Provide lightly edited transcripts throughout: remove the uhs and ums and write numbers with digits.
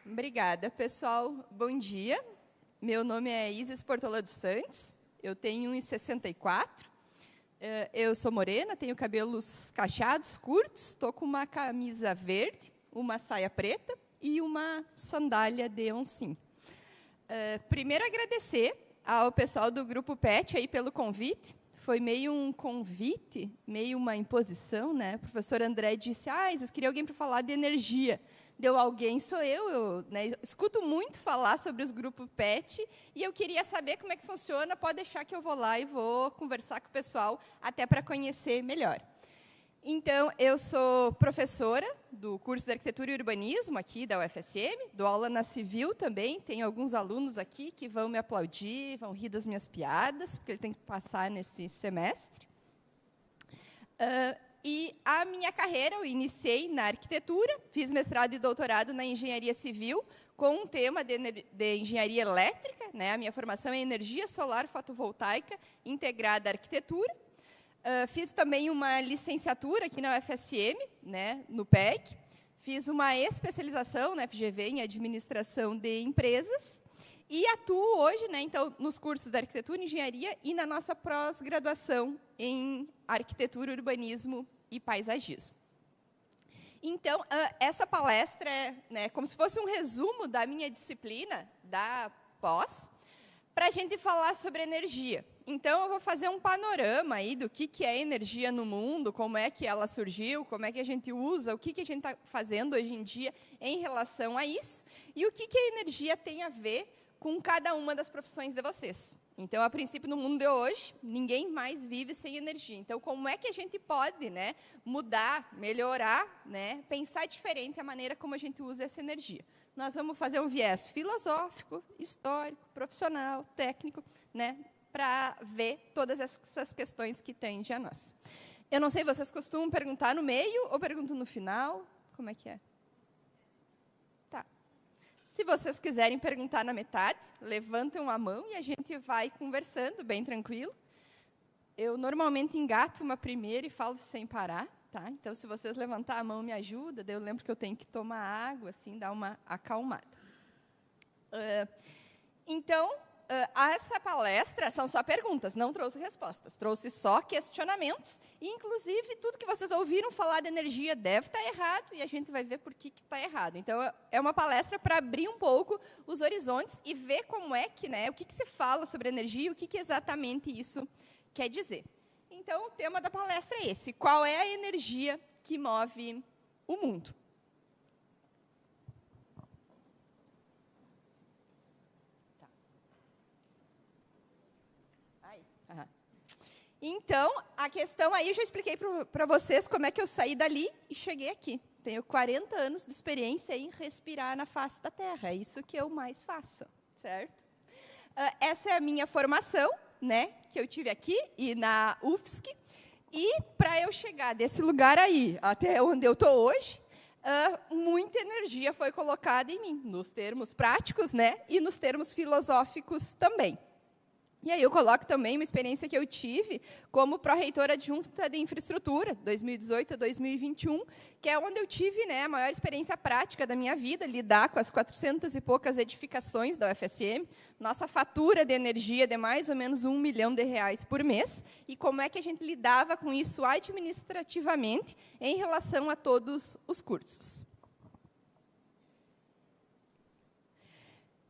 Obrigada, pessoal. Bom dia. Meu nome é Isis Portola dos Santos. Eu tenho 1,64. Eu sou morena, tenho cabelos cacheados, curtos. Estou com uma camisa verde, uma saia preta e uma sandália de oncinha. Primeiro, agradecer ao pessoal do Grupo PET aí pelo convite. Foi meio um convite, meio uma imposição, né? O professor André disse, Isis, queria alguém para falar de energia. Deu alguém, sou eu, né, escuto muito falar sobre os grupos PET e eu queria saber como é que funciona, pode deixar que eu vou lá e vou conversar com o pessoal até para conhecer melhor. Então, eu sou professora do curso de Arquitetura e Urbanismo aqui da UFSM, dou aula na Civil também, tenho alguns alunos aqui que vão me aplaudir, vão rir das minhas piadas, porque ele tem que passar nesse semestre. E a minha carreira eu iniciei na arquitetura, fiz mestrado e doutorado na engenharia civil, com um tema de engenharia elétrica, né? A minha formação é energia solar fotovoltaica integrada à arquitetura. Fiz também uma licenciatura aqui na UFSM, né, no PEC. Fiz uma especialização na FGV em administração de empresas. E atuo hoje, né, então, nos cursos de arquitetura e engenharia e na nossa pós-graduação em arquitetura, urbanismo e paisagismo. Então, essa palestra é, né, como se fosse um resumo da minha disciplina, da pós, para a gente falar sobre energia. Então, eu vou fazer um panorama aí do que é energia no mundo, como é que ela surgiu, como é que a gente usa, o que a gente está fazendo hoje em dia em relação a isso, e o que a energia tem a ver com cada uma das profissões de vocês. Então, a princípio, no mundo de hoje, ninguém mais vive sem energia. Então, como é que a gente pode, né, mudar, melhorar, né, pensar diferente a maneira como a gente usa essa energia? Nós vamos fazer um viés filosófico, histórico, profissional, técnico, né, para ver todas essas questões que tangem a nós. Eu não sei, vocês costumam perguntar no meio ou perguntam no final? Como é que é? Se vocês quiserem perguntar na metade, levantem a mão e a gente vai conversando, bem tranquilo. Eu normalmente engato uma primeira e falo sem parar, tá? Então, se vocês levantar a mão, me ajuda. Daí eu lembro que eu tenho que tomar água, assim, dar uma acalmada. Essa palestra são só perguntas, não trouxe respostas. Trouxe só questionamentos. E, inclusive, tudo que vocês ouviram falar de energia deve estar errado, e a gente vai ver por que está errado. Então, é uma palestra para abrir um pouco os horizontes e ver como é que, né, o que se fala sobre energia e o que exatamente isso quer dizer. Então, o tema da palestra é esse. Qual é a energia que move o mundo? Então, a questão aí, eu já expliquei para vocês como é que eu saí dali e cheguei aqui. Tenho 40 anos de experiência em respirar na face da Terra. É isso que eu mais faço, certo? Essa é a minha formação, né, que eu tive aqui e na UFSC. E, para eu chegar desse lugar aí até onde eu estou hoje, muita energia foi colocada em mim, nos termos práticos, né, e nos termos filosóficos também. E aí eu coloco também uma experiência que eu tive como pró-reitora adjunta de infraestrutura, 2018 a 2021, que é onde eu tive, né, a maior experiência prática da minha vida, lidar com as 400 e poucas edificações da UFSM, nossa fatura de energia de mais ou menos R$1 milhão por mês, e como é que a gente lidava com isso administrativamente em relação a todos os cursos.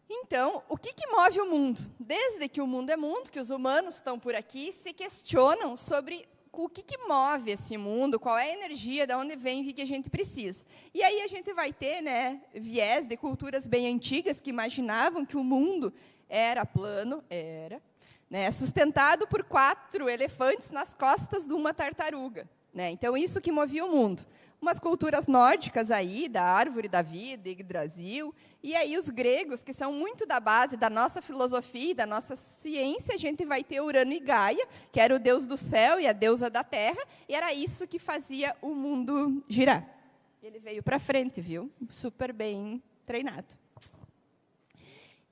Então, o que move o mundo? Desde que o mundo é mundo, que os humanos estão por aqui, se questionam sobre o que move esse mundo, qual é a energia, de onde vem, o que a gente precisa. E aí a gente vai ter, né, viés de culturas bem antigas que imaginavam que o mundo era plano, né, sustentado por 4 elefantes nas costas de uma tartaruga. Né? Então, isso que movia o mundo. Umas culturas nórdicas aí, da árvore da vida, Yggdrasil, e aí os gregos, que são muito da base da nossa filosofia e da nossa ciência, a gente vai ter Urano e Gaia, que era o deus do céu e a deusa da terra, e era isso que fazia o mundo girar. Ele veio para frente, viu? Super bem treinado.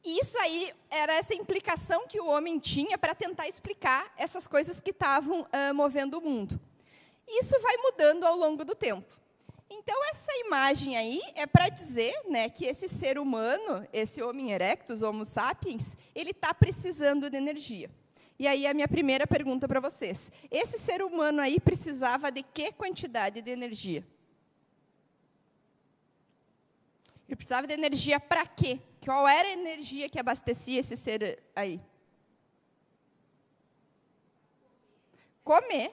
E isso aí era essa implicação que o homem tinha para tentar explicar essas coisas que estavam movendo o mundo. Isso vai mudando ao longo do tempo. Então, essa imagem aí é para dizer, né, que esse ser humano, esse Homo erectus, Homo sapiens, ele está precisando de energia. E aí, a minha primeira pergunta para vocês. Esse ser humano aí precisava de que quantidade de energia? Ele precisava de energia para quê? Qual era a energia que abastecia esse ser aí? Comer.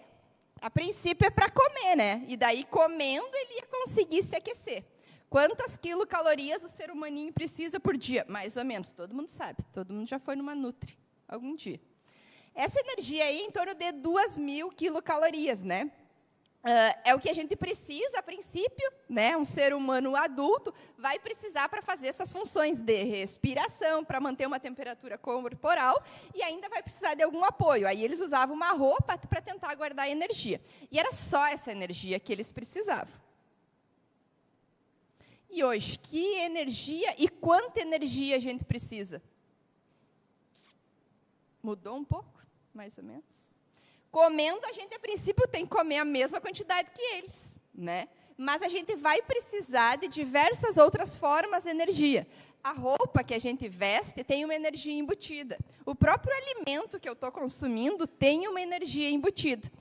A princípio é para comer, né? E daí, comendo, ele ia conseguir se aquecer. Quantas quilocalorias o ser humaninho precisa por dia? Mais ou menos, todo mundo sabe. Todo mundo já foi numa Nutri algum dia. Essa energia aí é em torno de 2.000 quilocalorias, né? É o que a gente precisa, a princípio, né? Um ser humano adulto vai precisar para fazer suas funções de respiração, para manter uma temperatura corporal, e ainda vai precisar de algum apoio. Aí eles usavam uma roupa para tentar guardar energia. E era só essa energia que eles precisavam. E hoje, que energia e quanta energia a gente precisa? Mudou um pouco, mais ou menos? Comendo, a gente, a princípio, tem que comer a mesma quantidade que eles, né? Mas a gente vai precisar de diversas outras formas de energia. A roupa que a gente veste tem uma energia embutida. O próprio alimento que eu estou consumindo tem uma energia embutida,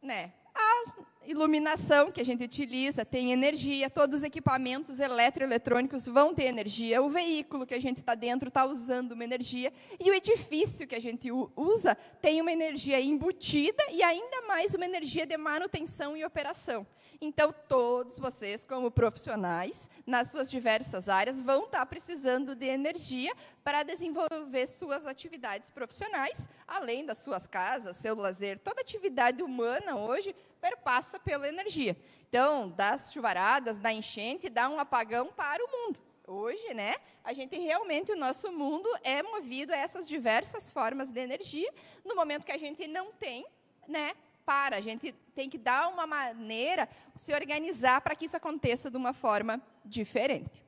né? A iluminação que a gente utiliza tem energia, todos os equipamentos eletroeletrônicos vão ter energia, o veículo que a gente está dentro está usando uma energia, e o edifício que a gente usa tem uma energia embutida e ainda mais uma energia de manutenção e operação. Então, todos vocês, como profissionais, nas suas diversas áreas, vão estar precisando de energia para desenvolver suas atividades profissionais, além das suas casas, seu lazer. Toda atividade humana, hoje, perpassa pela energia. Então, das chuvaradas, da enchente, dá um apagão para o mundo. Hoje, né, a gente realmente, o nosso mundo é movido a essas diversas formas de energia. No momento que a gente não tem, né, a gente tem que dar uma maneira, se organizar para que isso aconteça de uma forma diferente.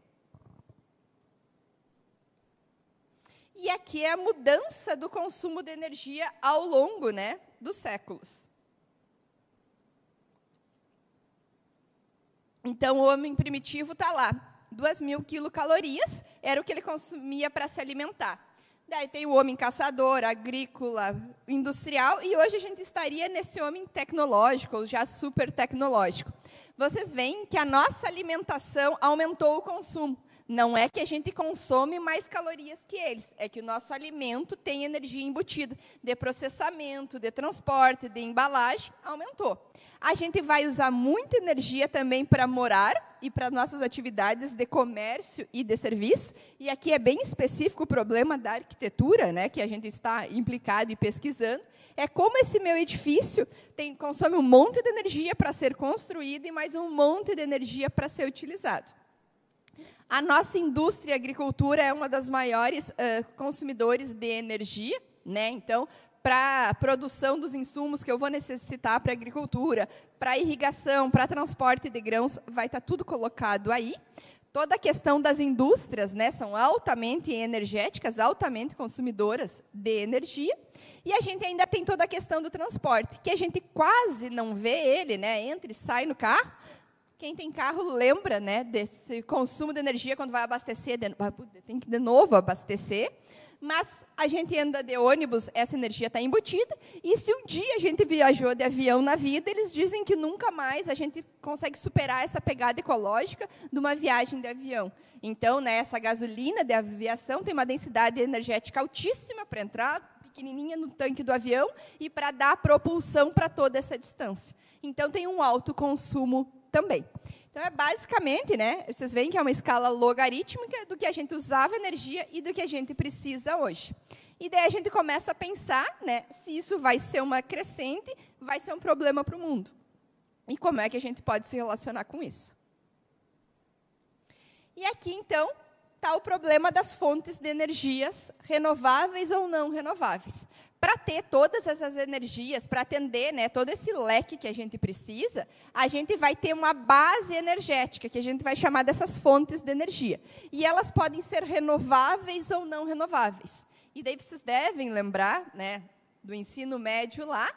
E aqui é a mudança do consumo de energia ao longo, né, dos séculos. Então, o homem primitivo está lá, 2.000 quilocalorias, era o que ele consumia para se alimentar. Daí tem o homem caçador, agrícola, industrial, e hoje a gente estaria nesse homem tecnológico, ou já super tecnológico. Vocês veem que a nossa alimentação aumentou o consumo. Não é que a gente consome mais calorias que eles, é que o nosso alimento tem energia embutida, de processamento, de transporte, de embalagem, aumentou. A gente vai usar muita energia também para morar e para nossas atividades de comércio e de serviço. E aqui é bem específico o problema da arquitetura, né, que a gente está implicado e pesquisando. É como esse meu edifício consome um monte de energia para ser construído e mais um monte de energia para ser utilizado. A nossa indústria e agricultura é uma das maiores consumidores de energia, né? Então, para a produção dos insumos que eu vou necessitar para a agricultura, para a irrigação, para transporte de grãos, vai estar tudo colocado aí. Toda a questão das indústrias, né, são altamente energéticas, altamente consumidoras de energia. E a gente ainda tem toda a questão do transporte, que a gente quase não vê ele, né, entra e sai no carro. Quem tem carro lembra, né, desse consumo de energia quando vai abastecer, tem que de novo abastecer. Mas a gente anda de ônibus, essa energia está embutida, e se um dia a gente viajou de avião na vida, eles dizem que nunca mais a gente consegue superar essa pegada ecológica de uma viagem de avião. Então, né, essa gasolina de aviação tem uma densidade energética altíssima para entrar, pequenininha no tanque do avião, e para dar propulsão para toda essa distância. Então, tem um alto consumo também. Então, é basicamente, né, vocês veem que é uma escala logarítmica do que a gente usava energia e do que a gente precisa hoje. E daí a gente começa a pensar, né, se isso vai ser uma crescente, vai ser um problema para o mundo. E como é que a gente pode se relacionar com isso? E aqui, então, está o problema das fontes de energias renováveis ou não renováveis. Para ter todas essas energias, para atender, né, todo esse leque que a gente precisa, a gente vai ter uma base energética, que a gente vai chamar dessas fontes de energia. E elas podem ser renováveis ou não renováveis. E daí vocês devem lembrar, né, do ensino médio lá,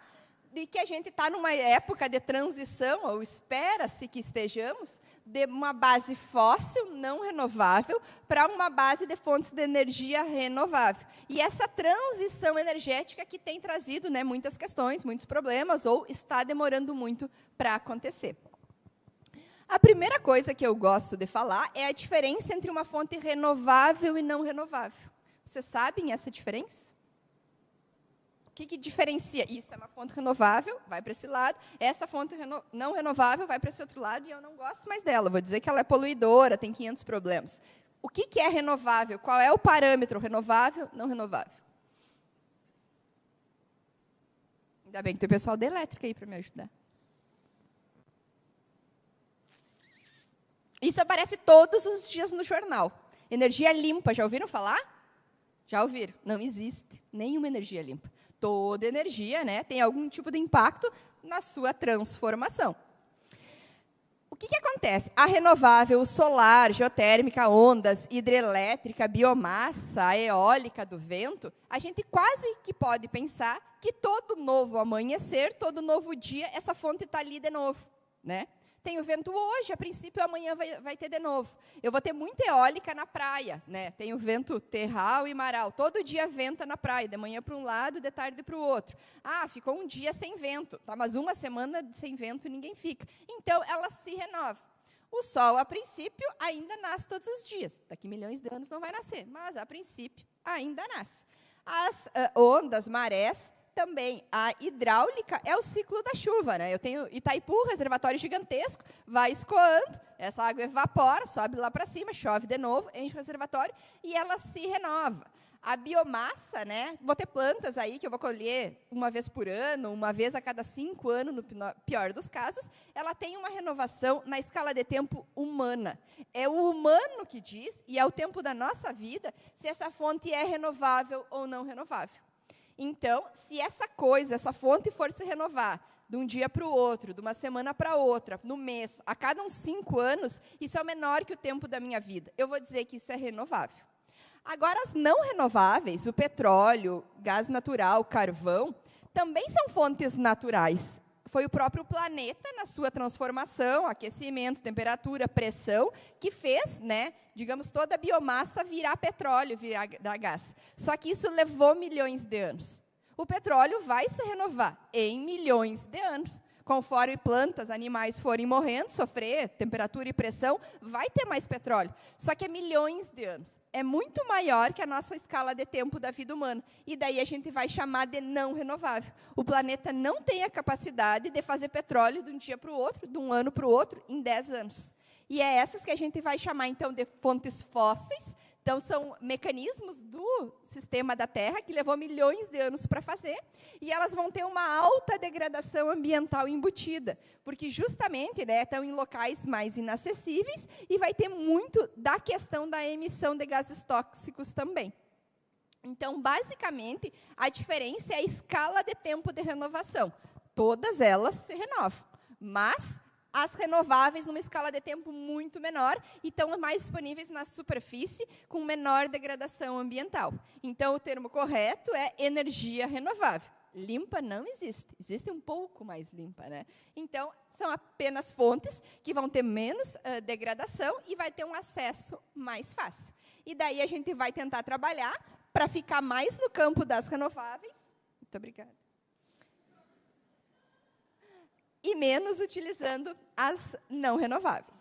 de que a gente está numa época de transição, ou espera-se que estejamos, de uma base fóssil, não renovável, para uma base de fontes de energia renovável. E essa transição energética que tem trazido, né, muitas questões, muitos problemas, ou está demorando muito para acontecer. A primeira coisa que eu gosto de falar é a diferença entre uma fonte renovável e não renovável. Vocês sabem essa diferença? O que diferencia? Isso é uma fonte renovável, vai para esse lado. Essa fonte não renovável vai para esse outro lado e eu não gosto mais dela. Vou dizer que ela é poluidora, tem 500 problemas. O que é renovável? Qual é o parâmetro? Renovável, não renovável? Ainda bem que tem o pessoal da elétrica aí para me ajudar. Isso aparece todos os dias no jornal. Energia limpa, já ouviram falar? Já ouviram? Não existe nenhuma energia limpa. Toda energia, né, tem algum tipo de impacto na sua transformação. O que acontece? A renovável, o solar, geotérmica, ondas, hidrelétrica, biomassa, a eólica do vento, a gente quase que pode pensar que todo novo amanhecer, todo novo dia, essa fonte está ali de novo, né? Tem o vento hoje, a princípio amanhã vai ter de novo. Eu vou ter muita eólica na praia, né? Tem o vento terral e maral. Todo dia venta na praia, de manhã para um lado, de tarde para o outro. Ah, ficou um dia sem vento, tá? Mas uma semana sem vento ninguém fica. Então, ela se renova. O Sol, a princípio, ainda nasce todos os dias. Daqui milhões de anos não vai nascer, mas, a princípio, ainda nasce. As ondas, marés, também, a hidráulica é o ciclo da chuva, né? Eu tenho Itaipu, reservatório gigantesco, vai escoando, essa água evapora, sobe lá para cima, chove de novo, enche o reservatório e ela se renova. A biomassa, né? Vou ter plantas aí que eu vou colher uma vez por ano, uma vez a cada 5 anos, no pior dos casos, ela tem uma renovação na escala de tempo humana. É o humano que diz, e é o tempo da nossa vida, se essa fonte é renovável ou não renovável. Então, se essa fonte for se renovar de um dia para o outro, de uma semana para outra, no mês, a cada uns 5 anos, isso é menor que o tempo da minha vida. Eu vou dizer que isso é renovável. Agora, as não renováveis, o petróleo, gás natural, carvão, também são fontes naturais. Foi o próprio planeta, na sua transformação, aquecimento, temperatura, pressão, que fez, né, digamos, toda a biomassa virar petróleo, virar gás. Só que isso levou milhões de anos. O petróleo vai se renovar em milhões de anos. Conforme plantas, animais forem morrendo, sofrer temperatura e pressão, vai ter mais petróleo. Só que é milhões de anos. É muito maior que a nossa escala de tempo da vida humana. E daí a gente vai chamar de não renovável. O planeta não tem a capacidade de fazer petróleo de um dia para o outro, de um ano para o outro, em 10 anos. E é essas que a gente vai chamar, então, de fontes fósseis. Então, são mecanismos do sistema da Terra, que levou milhões de anos para fazer, e elas vão ter uma alta degradação ambiental embutida, porque justamente, né, estão em locais mais inacessíveis, e vai ter muito da questão da emissão de gases tóxicos também. Então, basicamente, a diferença é a escala de tempo de renovação. Todas elas se renovam, mas as renováveis numa escala de tempo muito menor e estão mais disponíveis na superfície com menor degradação ambiental. Então, o termo correto é energia renovável. Limpa não existe. Existe um pouco mais limpa, né? Então, são apenas fontes que vão ter menos degradação e vai ter um acesso mais fácil. E daí a gente vai tentar trabalhar para ficar mais no campo das renováveis. Muito obrigada. E menos utilizando as não renováveis.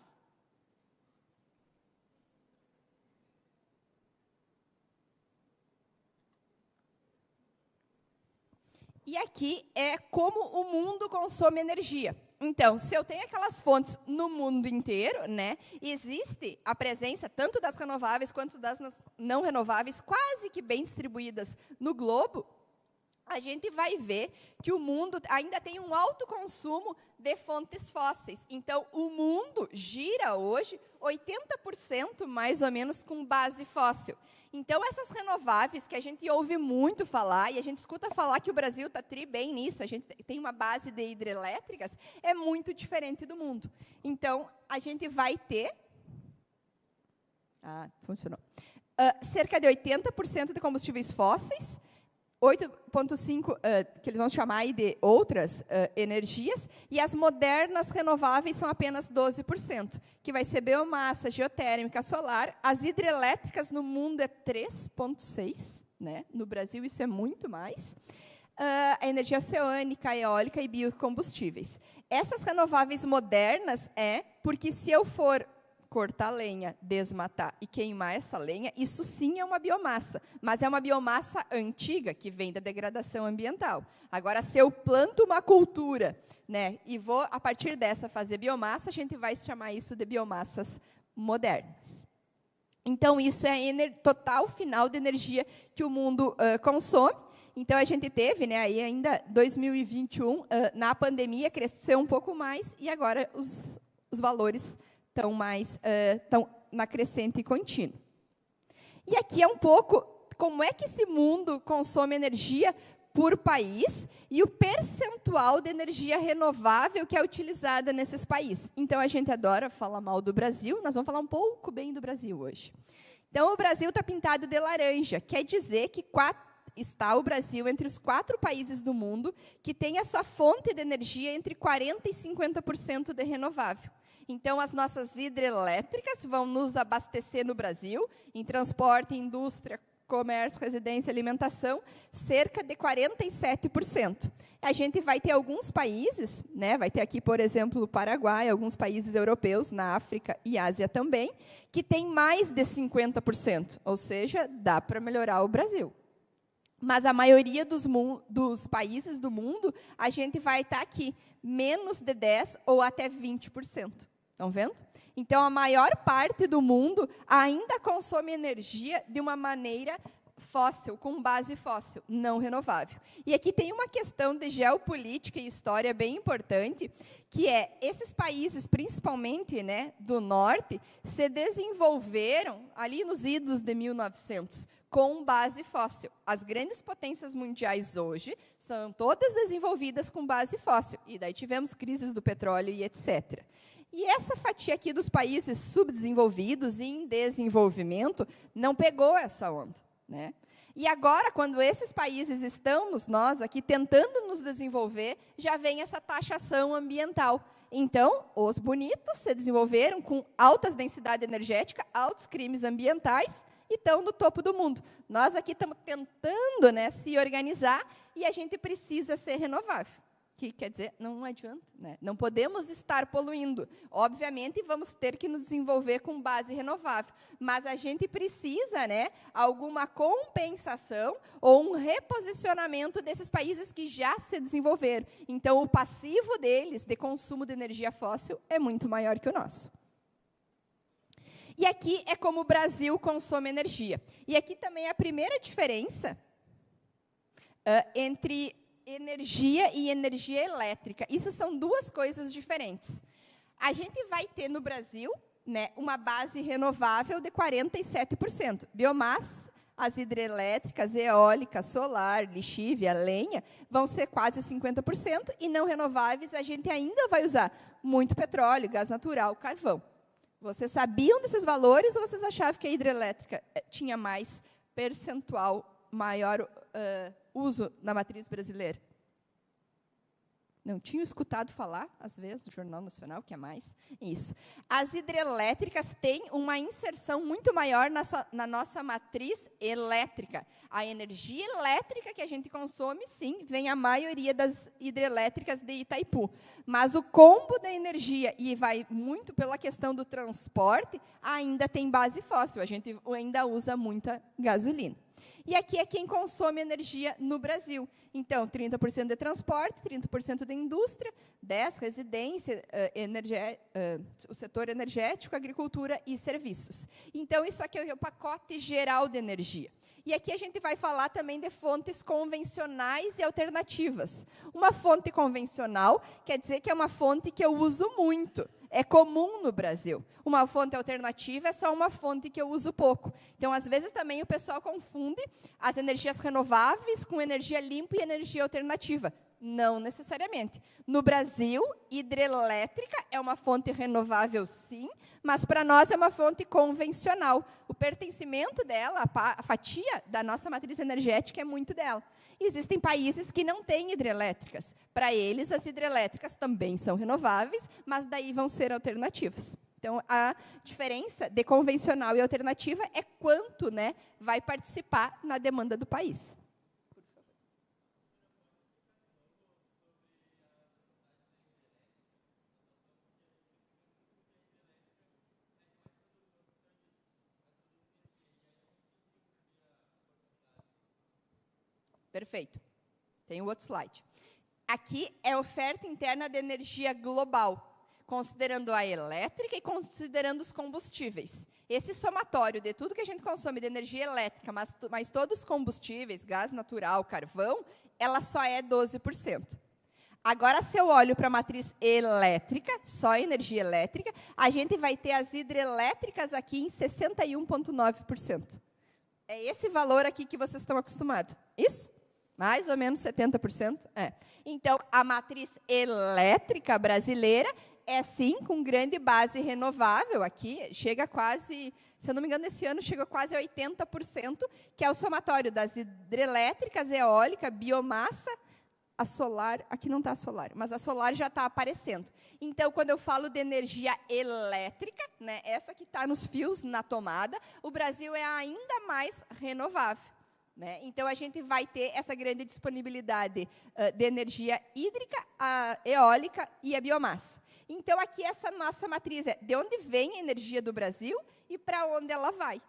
E aqui é como o mundo consome energia. Então, se eu tenho aquelas fontes no mundo inteiro, né, existe a presença tanto das renováveis quanto das não renováveis, quase que bem distribuídas no globo, a gente vai ver que o mundo ainda tem um alto consumo de fontes fósseis. Então, o mundo gira hoje 80% mais ou menos com base fóssil. Então, essas renováveis que a gente ouve muito falar, e a gente escuta falar que o Brasil está bem nisso, a gente tem uma base de hidrelétricas, é muito diferente do mundo. Então, a gente vai ter... funcionou. Cerca de 80% de combustíveis fósseis, 8,5, que eles vão chamar aí de outras energias, e as modernas renováveis são apenas 12%, que vai ser biomassa, geotérmica, solar. As hidrelétricas no mundo é 3,6%, né? No Brasil isso é muito mais. A energia oceânica, eólica e biocombustíveis. Essas renováveis modernas porque se eu for cortar lenha, desmatar e queimar essa lenha, isso sim é uma biomassa, mas é uma biomassa antiga, que vem da degradação ambiental. Agora, se eu planto uma cultura, né, e vou, a partir dessa, fazer biomassa, a gente vai chamar isso de biomassas modernas. Então, isso é a total final de energia que o mundo consome. Então, a gente teve, né, aí ainda 2021, na pandemia, cresceu um pouco mais, e agora os valores estão na crescente contínua. E aqui é um pouco como é que esse mundo consome energia por país e o percentual de energia renovável que é utilizada nesses países. Então, a gente adora falar mal do Brasil, nós vamos falar um pouco bem do Brasil hoje. Então, o Brasil está pintado de laranja, quer dizer que está o Brasil entre os 4 países do mundo que tem a sua fonte de energia entre 40% e 50% de renovável. Então, as nossas hidrelétricas vão nos abastecer no Brasil, em transporte, indústria, comércio, residência, alimentação, cerca de 47%. A gente vai ter alguns países, né, vai ter aqui, por exemplo, o Paraguai, alguns países europeus, na África e Ásia também, que tem mais de 50%, ou seja, dá para melhorar o Brasil. Mas a maioria dos países do mundo, a gente vai estar aqui, menos de 10% ou até 20%. Estão vendo? Então, a maior parte do mundo ainda consome energia de uma maneira fóssil, com base fóssil, não renovável. E aqui tem uma questão de geopolítica e história bem importante, que é, esses países, principalmente, né, do norte, se desenvolveram ali nos idos de 1900, com base fóssil. As grandes potências mundiais hoje são todas desenvolvidas com base fóssil. E daí tivemos crises do petróleo e etc. E essa fatia aqui dos países subdesenvolvidos e em desenvolvimento não pegou essa onda, né? E agora, quando esses países estamos, nós aqui, tentando nos desenvolver, já vem essa taxação ambiental. Então, os bonitos se desenvolveram com altas densidades energéticas, altos crimes ambientais, e estão no topo do mundo. Nós aqui estamos tentando, né, se organizar, e a gente precisa ser renovável. Que quer dizer, não adianta, né? Não podemos estar poluindo. Obviamente, vamos ter que nos desenvolver com base renovável, mas a gente precisa, né, alguma compensação ou um reposicionamento desses países que já se desenvolveram. Então, o passivo deles de consumo de energia fóssil é muito maior que o nosso. E aqui é como o Brasil consome energia. E aqui também é a primeira diferença entre energia e energia elétrica. Isso são duas coisas diferentes. A gente vai ter no Brasil, né, uma base renovável de 47%. Biomassa, as hidrelétricas, eólica, solar, lixívia, lenha, vão ser quase 50%, e não renováveis a gente ainda vai usar muito petróleo, gás natural, carvão. Vocês sabiam desses valores ou vocês achavam que a hidrelétrica tinha mais percentual, maior uso na matriz brasileira? Não tinham escutado falar, às vezes, do Jornal Nacional, que é mais isso. As hidrelétricas têm uma inserção muito maior na nossa matriz elétrica. A energia elétrica que a gente consome, sim, vem a maioria das hidrelétricas de Itaipu. Mas o combo da energia, e vai muito pela questão do transporte, ainda tem base fóssil. A gente ainda usa muita gasolina. E aqui é quem consome energia no Brasil. Então, 30% de transporte, 30% de indústria, 10% residência, o setor energético, agricultura e serviços. Então, isso aqui é o pacote geral de energia. E aqui a gente vai falar também de fontes convencionais e alternativas. Uma fonte convencional quer dizer que é uma fonte que eu uso muito. É comum no Brasil. Uma fonte alternativa é só uma fonte que eu uso pouco. Então, às vezes, também o pessoal confunde as energias renováveis com energia limpa e energia alternativa. Não necessariamente. No Brasil, hidrelétrica é uma fonte renovável, sim, Mas, para nós, é uma fonte convencional. O pertencimento dela, a fatia da nossa matriz energética é muito dela. Existem países que não têm hidrelétricas. Para eles, as hidrelétricas também são renováveis, mas daí vão ser alternativas. Então, a diferença de convencional e alternativa é quanto, né, vai participar na demanda do país. Perfeito. Tem o outro slide. Aqui é a oferta interna de energia global, considerando a elétrica e considerando os combustíveis. Esse somatório de tudo que a gente consome de energia elétrica, mas todos os combustíveis, gás natural, carvão, ela só é 12%. Agora, se eu olho para a matriz elétrica, só energia elétrica, a gente vai ter as hidrelétricas aqui em 61,9%. É esse valor aqui que vocês estão acostumados. Isso? Mais ou menos 70%? É. Então, a matriz elétrica brasileira é, sim, com grande base renovável. Aqui chega quase, se eu não me engano, esse ano chegou quase a 80%, que é o somatório das hidrelétricas, eólica, biomassa, a solar, aqui não está a solar, mas a solar já está aparecendo. Então, quando eu falo de energia elétrica, né, essa que está nos fios, na tomada, o Brasil é ainda mais renovável. Né? Então, a gente vai ter essa grande disponibilidade de energia hídrica, a eólica e a biomassa. Então, aqui essa nossa matriz é de onde vem a energia do Brasil e para onde ela vai.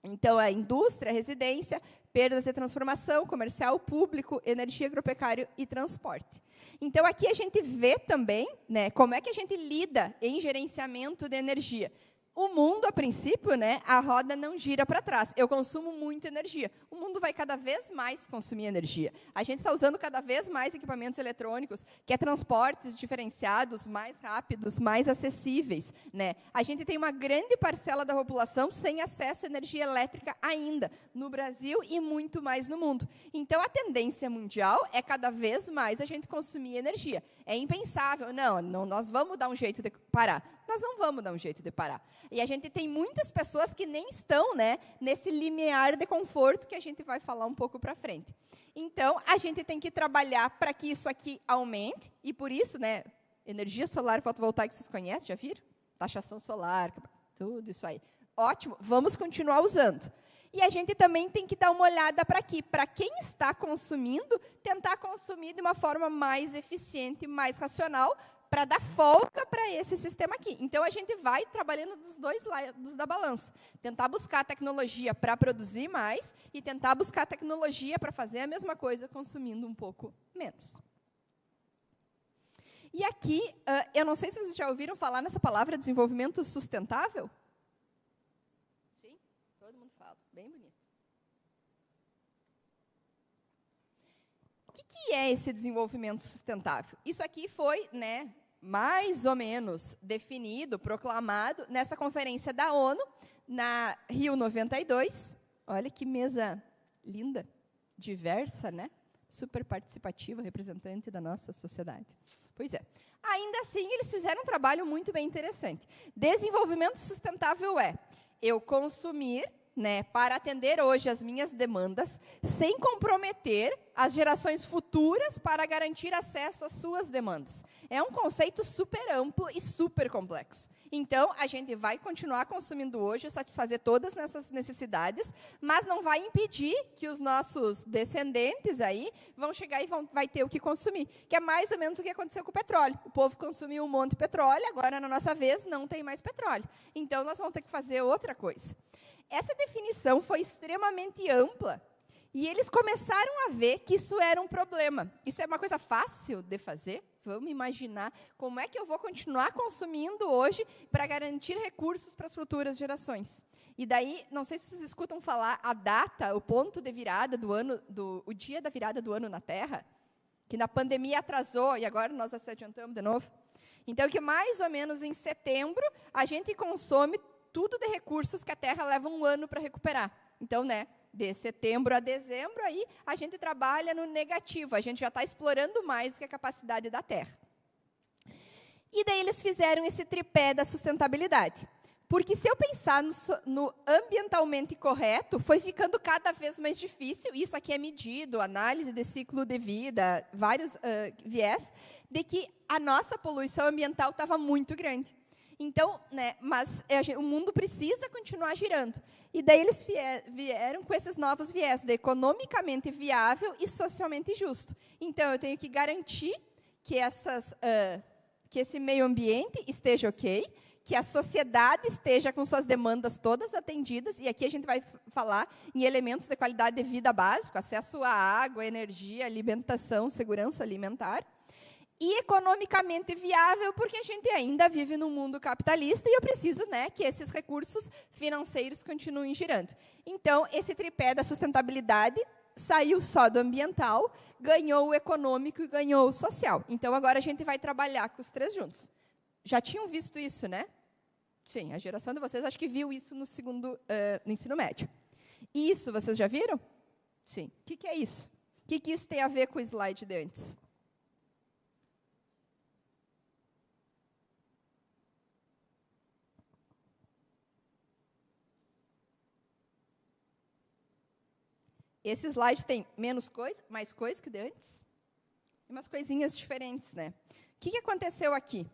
Então, a indústria, a residência, perdas de transformação, comercial, público, energia, agropecuário e transporte. Então, aqui a gente vê também, né, como é que a gente lida em gerenciamento de energia. O mundo, a princípio, né, a roda não gira para trás. Eu consumo muita energia. O mundo vai cada vez mais consumir energia. A gente está usando cada vez mais equipamentos eletrônicos, que é transportes diferenciados, mais rápidos, mais acessíveis. Né? A gente tem uma grande parcela da população sem acesso à energia elétrica ainda, no Brasil e muito mais no mundo. Então, a tendência mundial é cada vez mais a gente consumir energia. É impensável. Não, nós vamos dar um jeito de parar. Nós não vamos dar um jeito de parar. E a gente tem muitas pessoas que nem estão, né, nesse limiar de conforto que a gente vai falar um pouco para frente. Então, a gente tem que trabalhar para que isso aqui aumente, e por isso, né, energia solar fotovoltaica, vocês conhecem, já viram? Taxação solar, tudo isso aí. Ótimo, vamos continuar usando. E a gente também tem que dar uma olhada para aqui, para quem está consumindo, tentar consumir de uma forma mais eficiente, mais racional, para dar folga para esse sistema aqui. Então, a gente vai trabalhando dos dois lados da balança. Tentar buscar tecnologia para produzir mais e tentar buscar tecnologia para fazer a mesma coisa, consumindo um pouco menos. E aqui, eu não sei se vocês já ouviram falar nessa palavra desenvolvimento sustentável. Sim? Todo mundo fala. Bem bonito. O que é esse desenvolvimento sustentável? Isso aqui foi, né, mais ou menos definido, proclamado, nessa conferência da ONU, na Rio 92. Olha que mesa linda, diversa, né? Super participativa, representante da nossa sociedade. Pois é. Ainda assim, eles fizeram um trabalho muito bem interessante. Desenvolvimento sustentável é eu consumir, né, para atender hoje as minhas demandas, sem comprometer as gerações futuras para garantir acesso às suas demandas. É um conceito super amplo e super complexo. Então, a gente vai continuar consumindo hoje, satisfazer todas essas necessidades, mas não vai impedir que os nossos descendentes aí vão chegar e vai ter o que consumir, que é mais ou menos o que aconteceu com o petróleo. O povo consumiu um monte de petróleo, agora, na nossa vez, não tem mais petróleo. Então, nós vamos ter que fazer outra coisa. Essa definição foi extremamente ampla e eles começaram a ver que isso era um problema. Isso é uma coisa fácil de fazer? Vamos imaginar como é que eu vou continuar consumindo hoje para garantir recursos para as futuras gerações. E daí, não sei se vocês escutam falar a data, o ponto de virada do ano, o dia da virada do ano na Terra, que na pandemia atrasou e agora nós se adiantamos de novo. Então, que mais ou menos em setembro a gente consome tudo de recursos que a Terra leva um ano para recuperar. Então, né, de setembro a dezembro, aí a gente trabalha no negativo, a gente já está explorando mais do que a capacidade da Terra. E daí eles fizeram esse tripé da sustentabilidade. Porque se eu pensar no ambientalmente correto, foi ficando cada vez mais difícil, isso aqui é medido, análise de ciclo de vida, vários viés, de que a nossa poluição ambiental estava muito grande. Então, né, mas o mundo precisa continuar girando. E daí eles vieram com esses novos viés, de economicamente viável e socialmente justo. Então, eu tenho que garantir que, que esse meio ambiente esteja ok, que a sociedade esteja com suas demandas todas atendidas, e aqui a gente vai falar em elementos de qualidade de vida básico, acesso à água, energia, alimentação, segurança alimentar, e economicamente viável, porque a gente ainda vive num mundo capitalista e eu preciso, né, que esses recursos financeiros continuem girando. Então, esse tripé da sustentabilidade saiu só do ambiental, ganhou o econômico e ganhou o social. Então, agora a gente vai trabalhar com os três juntos. Já tinham visto isso, né? Sim, a geração de vocês acho que viu isso no ensino médio. Isso, vocês já viram? Sim. O que é isso? O que isso tem a ver com o slide de antes? Esse slide tem menos coisa, mais coisa que o de antes? E umas coisinhas diferentes, né? O que aconteceu aqui?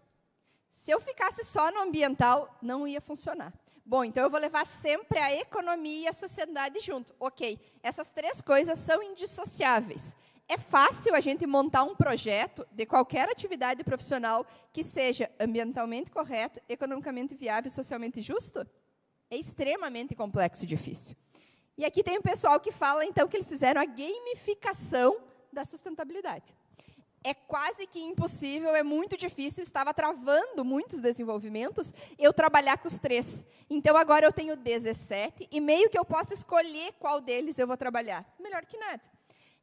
Se eu ficasse só no ambiental, não ia funcionar. Bom, então eu vou levar sempre a economia e a sociedade junto. Ok, essas três coisas são indissociáveis. É fácil a gente montar um projeto de qualquer atividade profissional que seja ambientalmente correto, economicamente viável e socialmente justo? É extremamente complexo e difícil. E aqui tem um pessoal que fala, então, que eles fizeram a gamificação da sustentabilidade. É quase que impossível, é muito difícil, estava travando muitos desenvolvimentos, eu trabalhar com os três. Então, agora eu tenho 17, e meio que eu posso escolher qual deles eu vou trabalhar. Melhor que nada.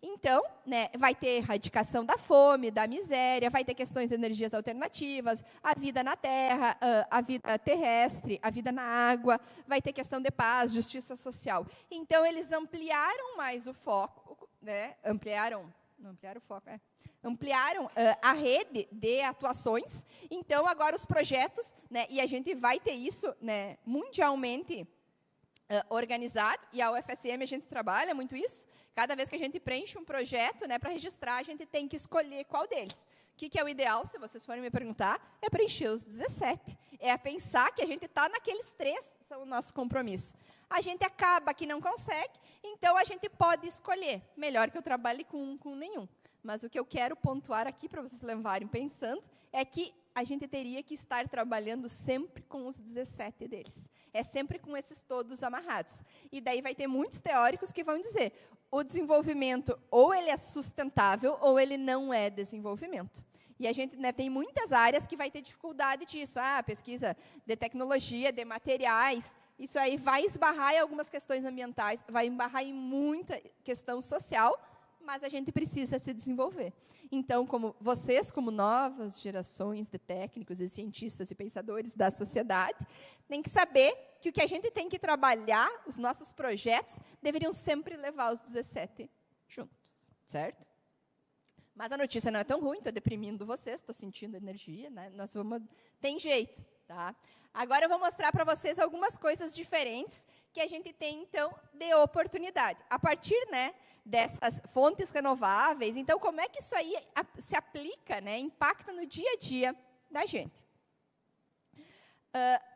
Então, né, vai ter erradicação da fome, da miséria, vai ter questões de energias alternativas, a vida na terra, a vida terrestre, a vida na água, vai ter questão de paz, justiça social. Então, eles ampliaram mais o foco, né, ampliaram a rede de atuações. Então, agora os projetos, né, e a gente vai ter isso, né, mundialmente organizado, e a UFSM a gente trabalha muito isso. Cada vez que a gente preenche um projeto, né, para registrar, a gente tem que escolher qual deles. O que é o ideal, se vocês forem me perguntar, é preencher os 17. É pensar que a gente está naqueles três, são o nosso compromisso. A gente acaba que não consegue, então a gente pode escolher. Melhor que eu trabalhe com nenhum. Mas o que eu quero pontuar aqui, para vocês levarem pensando, é que a gente teria que estar trabalhando sempre com os 17 deles. É sempre com esses todos amarrados. E daí vai ter muitos teóricos que vão dizer, o desenvolvimento, ou ele é sustentável, ou ele não é desenvolvimento. E a gente, né, tem muitas áreas que vai ter dificuldade disso. Pesquisa de tecnologia, de materiais, isso aí vai esbarrar em algumas questões ambientais, vai esbarrar em muita questão social, mas a gente precisa se desenvolver. Então, vocês, como novas gerações de técnicos e cientistas e pensadores da sociedade, têm que saber que o que a gente tem que trabalhar, os nossos projetos, deveriam sempre levar os 17 juntos, certo? Mas a notícia não é tão ruim, estou deprimindo vocês, estou sentindo energia, né? Tem jeito, tá? Agora eu vou mostrar para vocês algumas coisas diferentes que a gente tem, então, de oportunidade. A partir, né, dessas fontes renováveis, então, como é que isso aí se aplica, né, impacta no dia a dia da gente?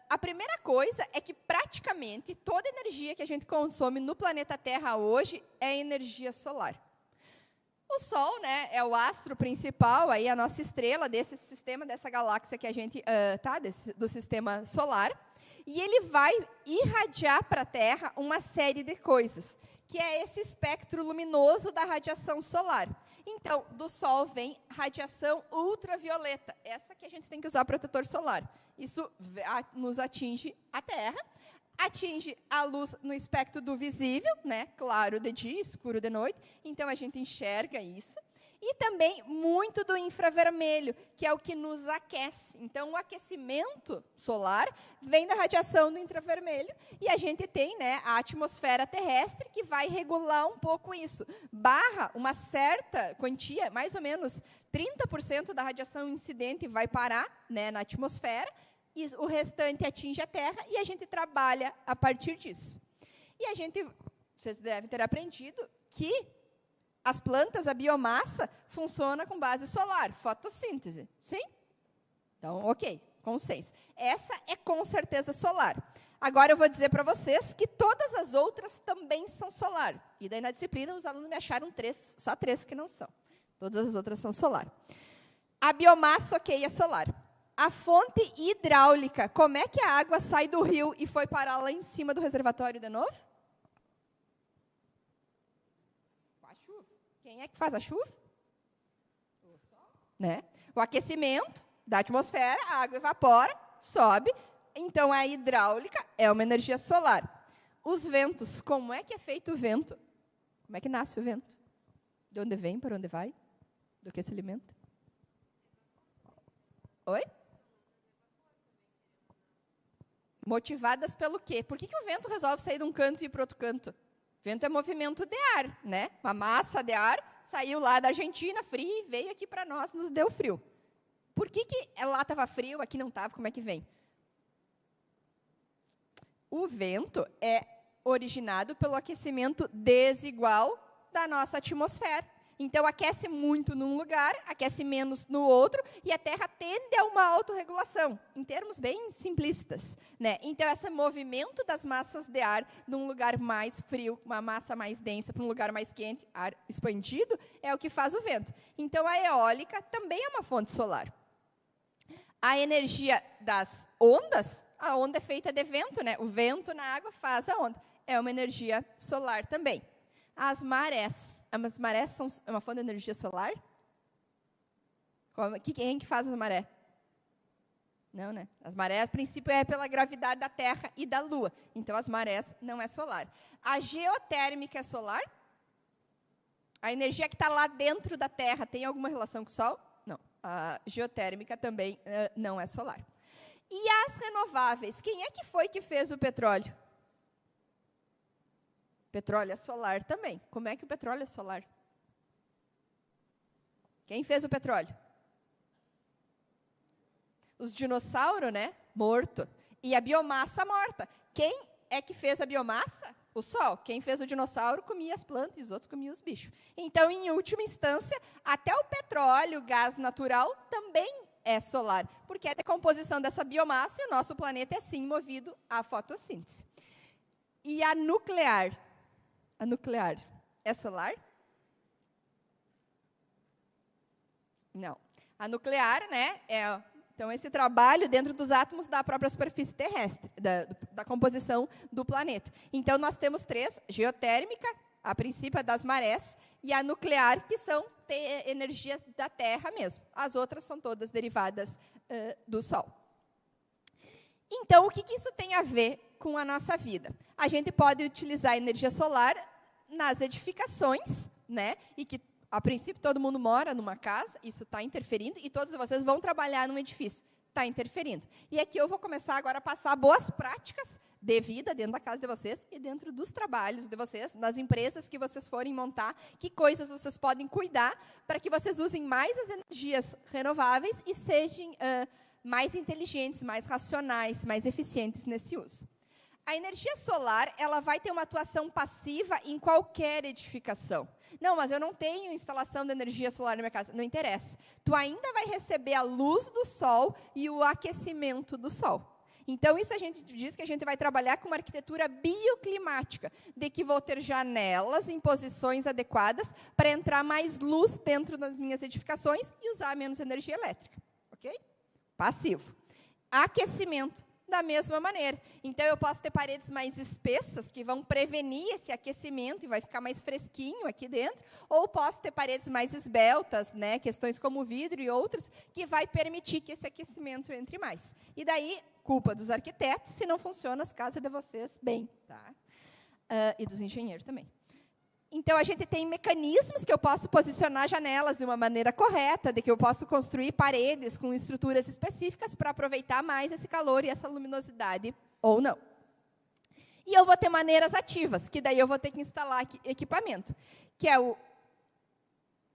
A primeira coisa é que, praticamente, toda a energia que a gente consome no planeta Terra hoje é energia solar. O Sol, né, é o astro principal, aí a nossa estrela desse sistema, dessa galáxia que a gente do sistema solar, e ele vai irradiar para a Terra uma série de coisas, que é esse espectro luminoso da radiação solar. Então, do Sol vem radiação ultravioleta, essa que a gente tem que usar protetor solar. Isso nos atinge a Terra, atinge a luz no espectro do visível, né? Claro de dia, escuro de noite, então a gente enxerga isso. E também muito do infravermelho, que é o que nos aquece. Então, o aquecimento solar vem da radiação do infravermelho e a gente tem, né, a atmosfera terrestre que vai regular um pouco isso. Barra uma certa quantia, mais ou menos 30% da radiação incidente vai parar, né, na atmosfera, e o restante atinge a Terra e a gente trabalha a partir disso. E a gente, vocês devem ter aprendido que as plantas, a biomassa, funciona com base solar, fotossíntese. Sim? Então, ok, consenso. Essa é com certeza solar. Agora eu vou dizer para vocês que todas as outras também são solar. E daí na disciplina os alunos me acharam só 3 que não são. Todas as outras são solar. A biomassa, ok, é solar. A fonte hidráulica, como é que a água sai do rio e foi parar lá em cima do reservatório de novo? Quem é que faz a chuva? O sol. Né? O aquecimento da atmosfera, a água evapora, sobe. Então, a hidráulica é uma energia solar. Os ventos, como é que é feito o vento? Como é que nasce o vento? De onde vem, para onde vai? Do que se alimenta? Oi? Motivadas pelo quê? Por que o vento resolve sair de um canto e ir para outro canto? Vento é movimento de ar, né? Uma massa de ar saiu lá da Argentina, frio, e veio aqui para nós, nos deu frio. Por que lá estava frio, aqui não estava? Como é que vem? O vento é originado pelo aquecimento desigual da nossa atmosfera. Então, aquece muito num lugar, aquece menos no outro, e a Terra tende a uma autorregulação, em termos bem simplistas, né? Então, esse movimento das massas de ar num lugar mais frio, uma massa mais densa, para um lugar mais quente, ar expandido, é o que faz o vento. Então, a eólica também é uma fonte solar. A energia das ondas, a onda é feita de vento, né? O vento na água faz a onda. É uma energia solar também. As marés são uma fonte de energia solar? Quem que faz as marés? Não, né? As marés, a princípio, é pela gravidade da Terra e da Lua. Então, as marés não é solar. A geotérmica é solar? A energia que está lá dentro da Terra tem alguma relação com o Sol? Não. A geotérmica também não é solar. E as renováveis? Quem é que foi que fez o petróleo? Petróleo é solar também. Como é que o petróleo é solar? Quem fez o petróleo? Os dinossauros, né? Morto. E a biomassa morta. Quem é que fez a biomassa? O Sol. Quem fez o dinossauro comia as plantas e os outros comiam os bichos. Então, em última instância, até o petróleo, o gás natural, também é solar. Porque é a decomposição dessa biomassa e o nosso planeta é, sim, movido à fotossíntese. E a nuclear? A nuclear é solar? Não. A nuclear, né, então, esse trabalho dentro dos átomos da própria superfície terrestre, da composição do planeta. Então, nós temos 3, geotérmica, a princípio das marés, e a nuclear, que são energias da Terra mesmo. As outras são todas derivadas do Sol. Então, o que isso tem a ver com a nossa vida? A gente pode utilizar a energia solar nas edificações, né? E que, a princípio, todo mundo mora numa casa, isso está interferindo, e todos vocês vão trabalhar num edifício, está interferindo. E aqui eu vou começar agora a passar boas práticas de vida dentro da casa de vocês e dentro dos trabalhos de vocês, nas empresas que vocês forem montar, que coisas vocês podem cuidar para que vocês usem mais as energias renováveis e sejam mais inteligentes, mais racionais, mais eficientes nesse uso. A energia solar, ela vai ter uma atuação passiva em qualquer edificação. Não, mas eu não tenho instalação de energia solar na minha casa. Não interessa. Tu ainda vai receber a luz do sol e o aquecimento do sol. Então, isso a gente diz que a gente vai trabalhar com uma arquitetura bioclimática, de que vou ter janelas em posições adequadas para entrar mais luz dentro das minhas edificações e usar menos energia elétrica. Ok? Passivo. Aquecimento. Da mesma maneira. Então, eu posso ter paredes mais espessas, que vão prevenir esse aquecimento, e vai ficar mais fresquinho aqui dentro, ou posso ter paredes mais esbeltas, né, questões como vidro e outras, que vai permitir que esse aquecimento entre mais. E daí, culpa dos arquitetos, se não funciona as casas de vocês bem, tá? E dos engenheiros também. Então, a gente tem mecanismos que eu posso posicionar janelas de uma maneira correta, de que eu posso construir paredes com estruturas específicas para aproveitar mais esse calor e essa luminosidade, ou não. E eu vou ter maneiras ativas, que daí eu vou ter que instalar equipamento, que é o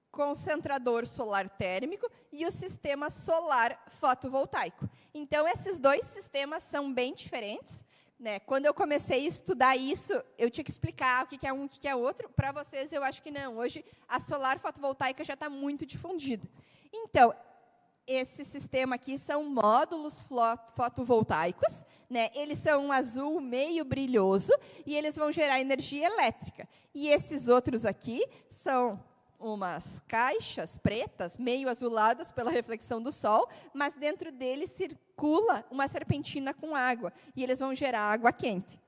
concentrador solar térmico e o sistema solar fotovoltaico. Então, esses dois sistemas são bem diferentes. Né? Quando eu comecei a estudar isso, eu tinha que explicar o que é um e o que é outro. Para vocês, eu acho que não. Hoje, a solar fotovoltaica já está muito difundida. Então, esse sistema aqui são módulos fotovoltaicos. Né? Eles são um azul meio brilhoso e eles vão gerar energia elétrica. E esses outros aqui são umas caixas pretas, meio azuladas pela reflexão do sol, mas dentro deles circula uma serpentina com água, e eles vão gerar água quente.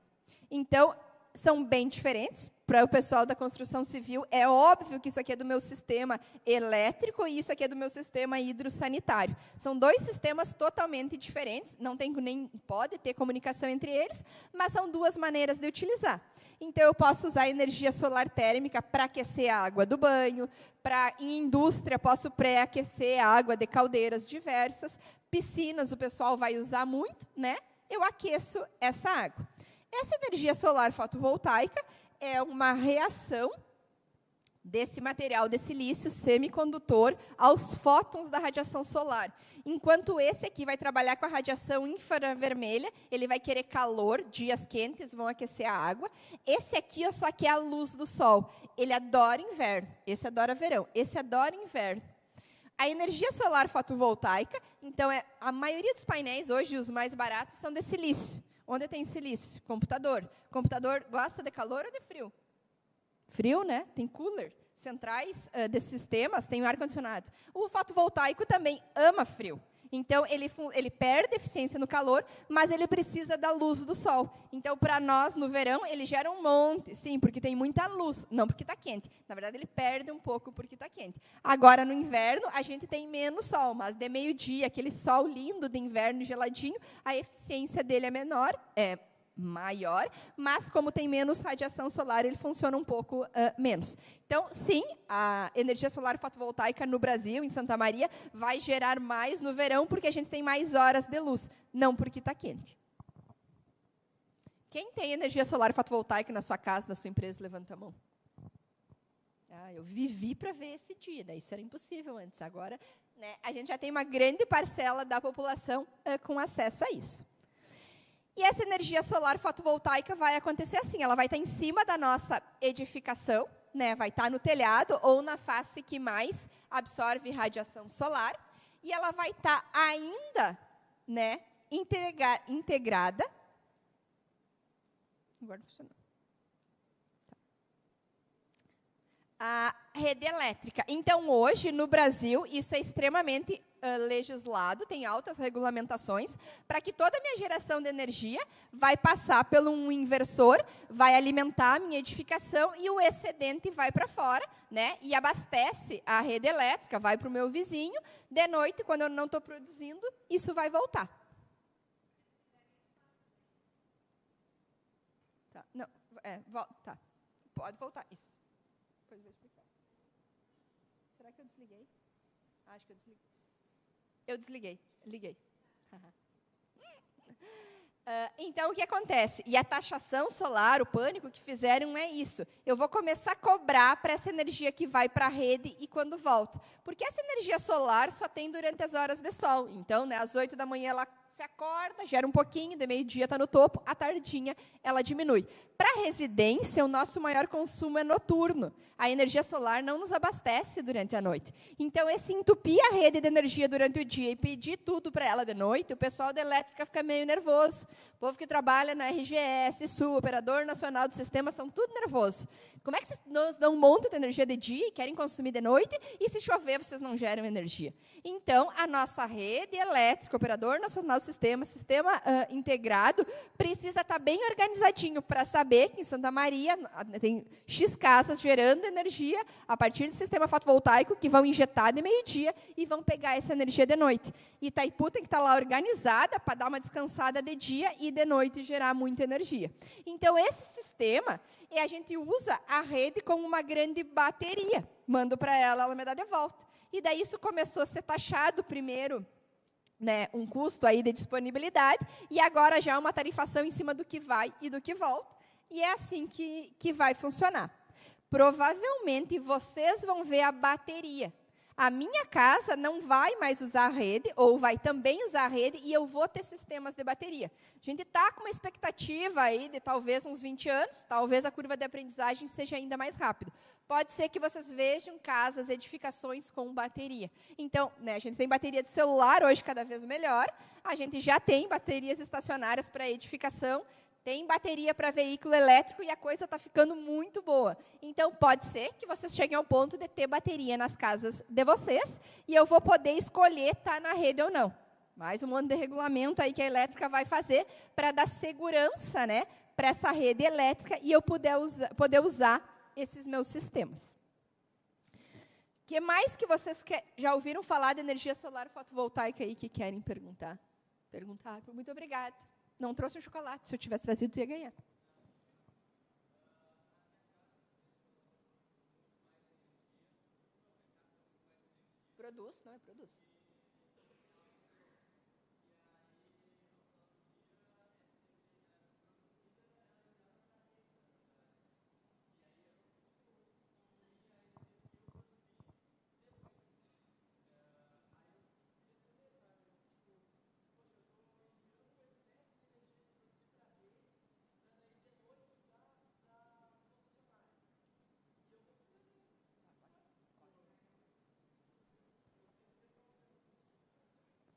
Então, são bem diferentes. Para o pessoal da construção civil, é óbvio que isso aqui é do meu sistema elétrico e isso aqui é do meu sistema hidrossanitário. São dois sistemas totalmente diferentes, não tem nem pode ter comunicação entre eles, mas são duas maneiras de utilizar. Então, eu posso usar energia solar térmica para aquecer a água do banho, em indústria, posso pré-aquecer a água de caldeiras diversas, piscinas o pessoal vai usar muito, né? Eu aqueço essa água. Essa energia solar fotovoltaica é uma reação desse material de silício semicondutor aos fótons da radiação solar. Enquanto esse aqui vai trabalhar com a radiação infravermelha, ele vai querer calor, dias quentes vão aquecer a água. Esse aqui só quer a luz do sol. Ele adora inverno, esse adora verão, esse adora inverno. A energia solar fotovoltaica, então, a maioria dos painéis hoje, os mais baratos, são de silício. Onde tem silício? Computador. Computador gosta de calor ou de frio? Frio, né? Tem cooler. Centrais desses sistemas têm ar-condicionado. O fotovoltaico também ama frio. Então, ele perde eficiência no calor, mas ele precisa da luz do sol. Então, para nós, no verão, ele gera um monte. Sim, porque tem muita luz, não porque está quente. Na verdade, ele perde um pouco porque está quente. Agora, no inverno, a gente tem menos sol, mas de meio-dia, aquele sol lindo de inverno geladinho, a eficiência dele é maior, mas como tem menos radiação solar, ele funciona um pouco menos. Então, sim, a energia solar fotovoltaica no Brasil, em Santa Maria, vai gerar mais no verão, porque a gente tem mais horas de luz, não porque está quente. Quem tem energia solar fotovoltaica na sua casa, na sua empresa, levanta a mão. Eu vivi para ver esse dia, né? Isso era impossível antes. Agora, né, a gente já tem uma grande parcela da população com acesso a isso. E essa energia solar fotovoltaica vai acontecer assim, ela vai estar em cima da nossa edificação, né, vai estar no telhado ou na face que mais absorve radiação solar, e ela vai estar ainda, né, integrada. Agora funcionou. A rede elétrica. Então, hoje, no Brasil, isso é extremamente legislado, tem altas regulamentações, para que toda a minha geração de energia vai passar por um inversor, vai alimentar a minha edificação e o excedente vai para fora, né, e abastece a rede elétrica, vai para o meu vizinho. De noite, quando eu não estou produzindo, isso vai voltar. Tá, não, tá. Pode voltar, isso. Depois eu vou explicar. Será que eu desliguei? Acho que eu desliguei. Eu desliguei, liguei. Então, o que acontece? E a taxação solar, o pânico que fizeram é isso. Eu vou começar a cobrar para essa energia que vai para a rede e quando volta. Porque essa energia solar só tem durante as horas de sol. Então, né, às 8 da manhã ela se acorda, gera um pouquinho, de meio-dia está no topo, à tardinha ela diminui. Para a residência, o nosso maior consumo é noturno. A energia solar não nos abastece durante a noite. Então, esse entupir a rede de energia durante o dia e pedir tudo para ela de noite, o pessoal da elétrica fica meio nervoso. O povo que trabalha na RGS, Sul, Operador Nacional do Sistema, são tudo nervoso. Como é que vocês nos dão um monte de energia de dia e querem consumir de noite, e se chover, vocês não geram energia? Então, a nossa rede elétrica, Operador Nacional do sistema integrado, precisa estar bem organizadinho para saber que em Santa Maria tem X casas gerando energia a partir do sistema fotovoltaico que vão injetar de meio-dia e vão pegar essa energia de noite. E Itaipu tem que estar lá organizada para dar uma descansada de dia e de noite gerar muita energia. Então, esse sistema, a gente usa a rede como uma grande bateria. Mando para ela, ela me dá de volta. E daí isso começou a ser taxado primeiro, né, um custo aí de disponibilidade, e agora já uma tarifação em cima do que vai e do que volta. E é assim que vai funcionar. Provavelmente, vocês vão ver a bateria. A minha casa não vai mais usar a rede, ou vai também usar a rede, e eu vou ter sistemas de bateria. A gente está com uma expectativa aí de talvez uns 20 anos, talvez a curva de aprendizagem seja ainda mais rápida. Pode ser que vocês vejam casas, edificações com bateria. Então, né, a gente tem bateria de celular hoje cada vez melhor, a gente já tem baterias estacionárias para edificação, tem bateria para veículo elétrico e a coisa está ficando muito boa. Então, pode ser que vocês cheguem ao ponto de ter bateria nas casas de vocês e eu vou poder escolher estar na rede ou não. Mais um monte de regulamento aí que a elétrica vai fazer para dar segurança, né, para essa rede elétrica e eu poder usar esses meus sistemas. O que mais que vocês já ouviram falar de energia solar fotovoltaica aí que querem perguntar? Muito obrigada. Não trouxe um chocolate. Se eu tivesse trazido, tu ia ganhar. Produz, não é? Produz.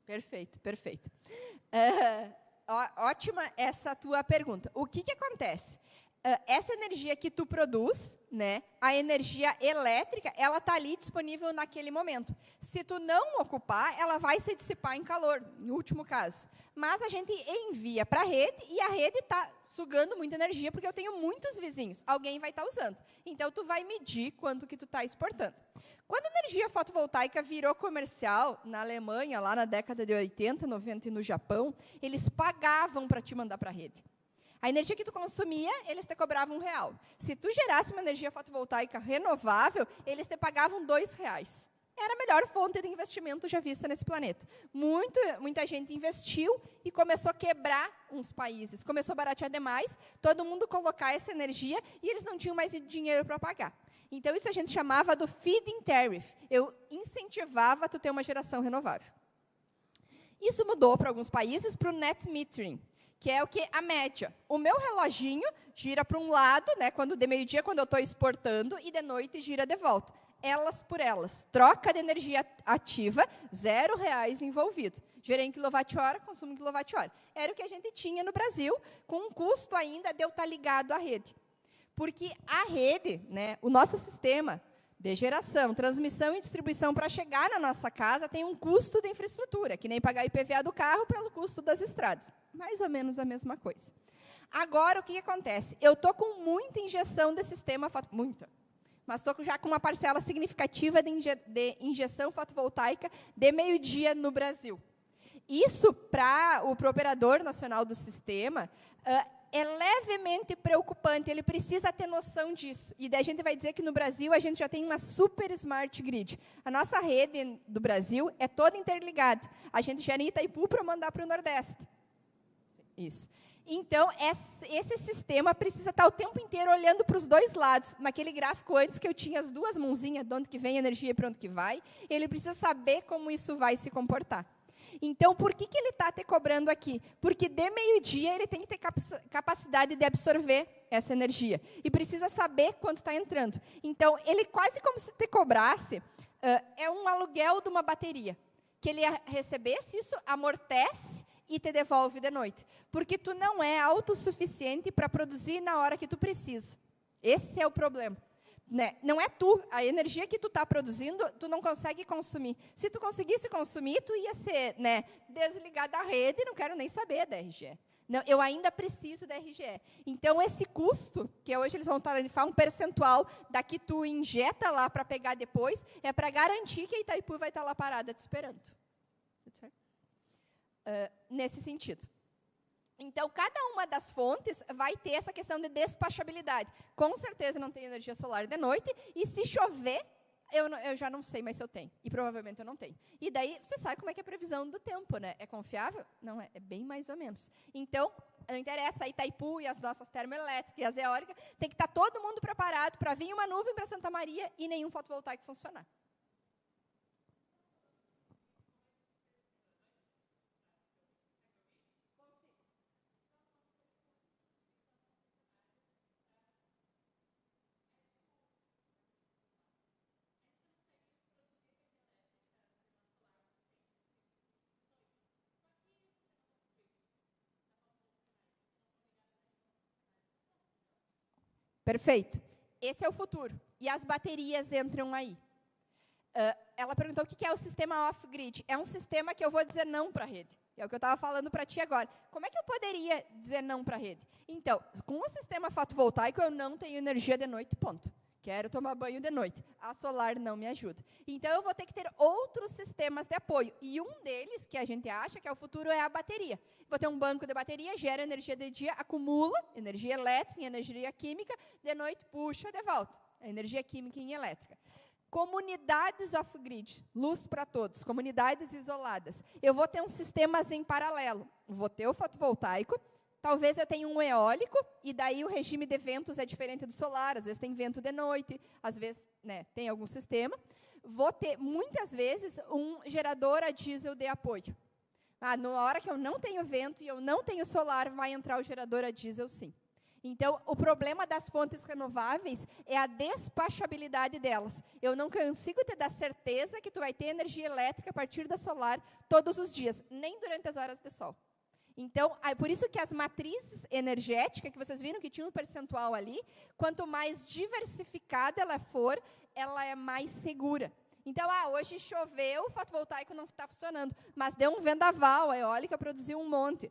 Perfeito, perfeito. Ótima essa tua pergunta. O que acontece? Essa energia que tu produz, né, a energia elétrica, ela está ali disponível naquele momento. Se tu não ocupar, ela vai se dissipar em calor, no último caso. Mas a gente envia para a rede e a rede está sugando muita energia porque eu tenho muitos vizinhos. Alguém vai estar usando. Então, tu vai medir quanto que tu está exportando. Quando a energia fotovoltaica virou comercial, na Alemanha, lá na década de 80, 90 e no Japão, eles pagavam para te mandar para a rede. A energia que tu consumia, eles te cobravam R$1. Se tu gerasse uma energia fotovoltaica renovável, eles te pagavam R$2. Era a melhor fonte de investimento já vista nesse planeta. Muita gente investiu e começou a quebrar uns países. Começou a baratear demais, todo mundo colocar essa energia e eles não tinham mais dinheiro para pagar. Então, isso a gente chamava do feed-in tariff. Eu incentivava tu ter uma geração renovável. Isso mudou para alguns países para o net metering, que é o que? A média. O meu reloginho gira para um lado, né, quando de meio-dia, quando eu estou exportando, e de noite gira de volta. Elas por elas. Troca de energia ativa, R$0 envolvido. Gerei em quilowatt-hora, consumo em quilowatt-hora. Era o que a gente tinha no Brasil, com um custo ainda de eu estar ligado à rede. Porque a rede, né, o nosso sistema de geração, transmissão e distribuição para chegar na nossa casa tem um custo de infraestrutura, que nem pagar IPVA do carro pelo custo das estradas. Mais ou menos a mesma coisa. Agora, o que acontece? Eu estou com muita injeção de sistema, mas estou já com uma parcela significativa de injeção fotovoltaica de meio-dia no Brasil. Isso, para o operador nacional do sistema, é levemente preocupante, ele precisa ter noção disso. E daí a gente vai dizer que no Brasil a gente já tem uma super smart grid. A nossa rede do Brasil é toda interligada. A gente gera em Itaipu para mandar para o Nordeste. Isso. Então, esse sistema precisa estar o tempo inteiro olhando para os dois lados. Naquele gráfico antes que eu tinha as duas mãozinhas, de onde que vem a energia e para onde que vai, ele precisa saber como isso vai se comportar. Então, por que ele está te cobrando aqui? Porque de meio-dia ele tem que ter capacidade de absorver essa energia. E precisa saber quanto está entrando. Então, ele quase como se te cobrasse, é um aluguel de uma bateria. Que ele recebesse isso, amortece e te devolve de noite. Porque tu não é autossuficiente para produzir na hora que tu precisa. Esse é o problema. Né? Não é tu, a energia que tu está produzindo, tu não consegue consumir. Se tu conseguisse consumir, tu ia ser, né, desligado da rede, não quero nem saber da RGE. Não, eu ainda preciso da RGE. Então, esse custo, que hoje eles vão tarifar um percentual da que tu injeta lá para pegar depois, é para garantir que a Itaipu vai estar lá parada te esperando. Nesse sentido. Então, cada uma das fontes vai ter essa questão de despachabilidade. Com certeza não tem energia solar de noite, e se chover, eu já não sei mais se eu tenho. E provavelmente eu não tenho. E daí, você sabe como é que é a previsão do tempo, né? É confiável? Não é, é bem mais ou menos. Então, não interessa, a Itaipu e as nossas termoelétricas e as eólicas, tem que estar todo mundo preparado para vir uma nuvem para Santa Maria e nenhum fotovoltaico funcionar. Perfeito. Esse é o futuro. E as baterias entram aí. Ela perguntou o que é o sistema off-grid. É um sistema que eu vou dizer não para a rede. É o que eu estava falando para ti agora. Como é que eu poderia dizer não para a rede? Então, com o sistema fotovoltaico, eu não tenho energia de noite, ponto. Quero tomar banho de noite. A solar não me ajuda. Então, eu vou ter que ter outros sistemas de apoio. E um deles, que a gente acha que é o futuro, é a bateria. Vou ter um banco de bateria, gera energia de dia, acumula energia elétrica e energia química, de noite puxa de volta. Energia química e elétrica. Comunidades off-grid, luz para todos, comunidades isoladas. Eu vou ter uns sistemas em paralelo. Vou ter o fotovoltaico, talvez eu tenha um eólico, e daí o regime de ventos é diferente do solar, às vezes tem vento de noite, às vezes, né, tem algum sistema. Vou ter, muitas vezes, um gerador a diesel de apoio. Na hora que eu não tenho vento e eu não tenho solar, vai entrar o gerador a diesel, sim. Então, o problema das fontes renováveis é a despachabilidade delas. Eu não consigo te dar certeza que tu vai ter energia elétrica a partir da solar todos os dias, nem durante as horas de sol. Então, é por isso que as matrizes energéticas, que vocês viram que tinha um percentual ali, quanto mais diversificada ela for, ela é mais segura. Então, hoje choveu, o fotovoltaico não está funcionando, mas deu um vendaval, a eólica produziu um monte.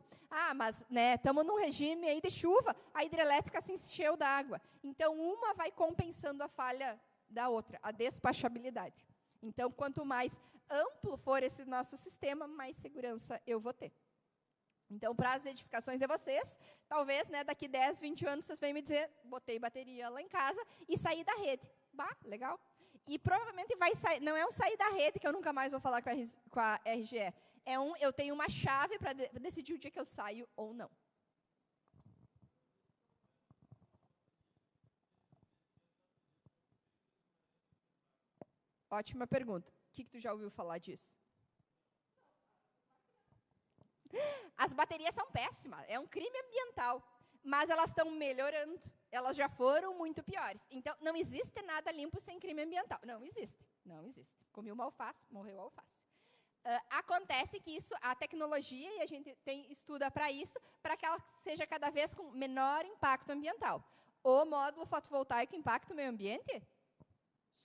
Mas estamos num regime aí de chuva, a hidrelétrica se encheu d'água. Então, uma vai compensando a falha da outra, a despachabilidade. Então, quanto mais amplo for esse nosso sistema, mais segurança eu vou ter. Então, para as edificações de vocês, talvez daqui 10, 20 anos, vocês venham me dizer, botei bateria lá em casa e saí da rede. Legal. E provavelmente vai sair, não é um sair da rede, que eu nunca mais vou falar com a RGE. Eu tenho uma chave para decidir o dia que eu saio ou não. Ótima pergunta. O que tu já ouviu falar disso? As baterias são péssimas, é um crime ambiental, mas elas estão melhorando. Elas já foram muito piores. Então, não existe nada limpo sem crime ambiental. Não existe, não existe. Comi uma alface, morreu a alface. Acontece que isso, a tecnologia, e a gente estuda para isso, para que ela seja cada vez com menor impacto ambiental. O módulo fotovoltaico impacta o meio ambiente?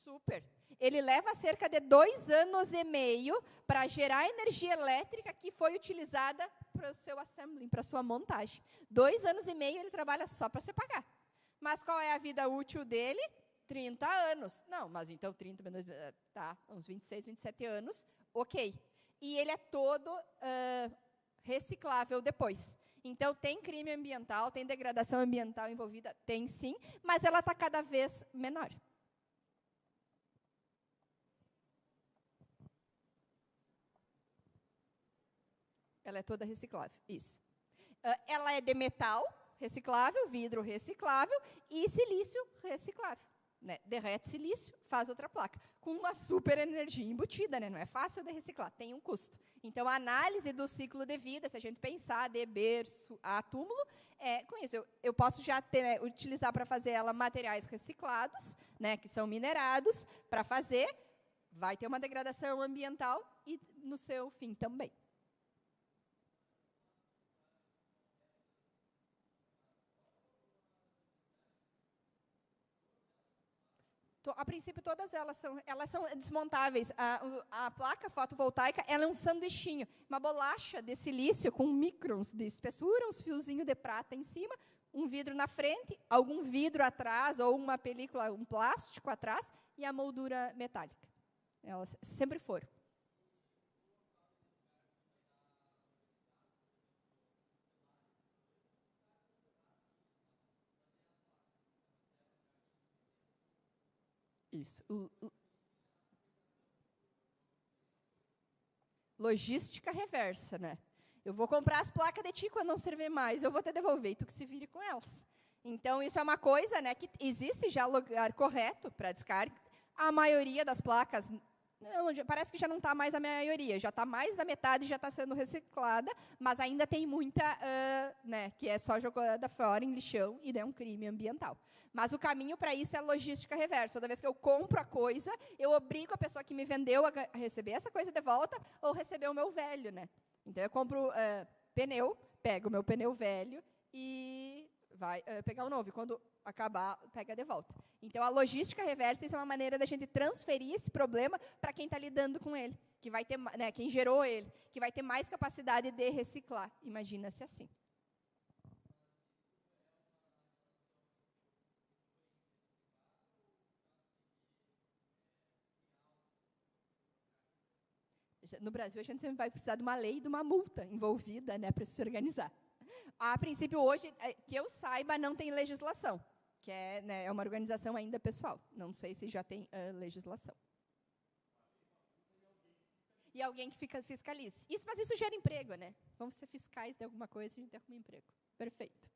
Super. Ele leva cerca de 2 anos e meio para gerar energia elétrica que foi utilizada para o seu assembling, para a sua montagem. 2 anos e meio ele trabalha só para você pagar. Mas qual é a vida útil dele? 30 anos. Não, mas então 30 menos, uns 26, 27 anos, ok. E ele é todo reciclável depois. Então, tem crime ambiental, tem degradação ambiental envolvida? Tem sim, mas ela está cada vez menor. Ela é toda reciclável, isso. Ela é de metal reciclável, vidro reciclável e silício reciclável. Derrete silício, faz outra placa. Com uma super energia embutida, não é fácil de reciclar, tem um custo. Então, a análise do ciclo de vida, se a gente pensar de berço a túmulo, com isso, eu posso já utilizar para fazer ela materiais reciclados, que são minerados, para fazer, vai ter uma degradação ambiental e no seu fim também. A princípio, todas elas são desmontáveis. A placa fotovoltaica ela é um sanduichinho, uma bolacha de silício com microns de espessura, uns fiozinhos de prata em cima, um vidro na frente, algum vidro atrás, ou uma película, um plástico atrás, e a moldura metálica. Elas sempre foram. Isso. Logística reversa, né? Eu vou comprar as placas de ti quando não servir mais, eu vou te devolver e tu que se vire com elas. Então, isso é uma coisa, né, que existe já lugar correto para descarga. A maioria das placas, parece que já não está mais a maioria, já está mais da metade, já está sendo reciclada, mas ainda tem muita, né, que é só jogada fora em lixão e é um crime ambiental. Mas o caminho para isso é a logística reversa. Toda vez que eu compro a coisa, eu obrigo a pessoa que me vendeu a receber essa coisa de volta ou receber o meu velho, né? Então, eu compro pneu, pego o meu pneu velho e vai pegar o novo. E quando acabar, pega de volta. Então, a logística reversa, isso é uma maneira da gente transferir esse problema para quem está lidando com ele, que vai ter, né, quem gerou ele, que vai ter mais capacidade de reciclar. Imagina-se assim. No Brasil, a gente sempre vai precisar de uma lei e de uma multa envolvida, né, para se organizar. A princípio, hoje, que eu saiba, não tem legislação, que é, né, é uma organização ainda pessoal. Não sei se já tem legislação. E alguém que fiscalize. Mas isso gera emprego, né? Vamos ser fiscais de alguma coisa, a gente arruma emprego. Perfeito.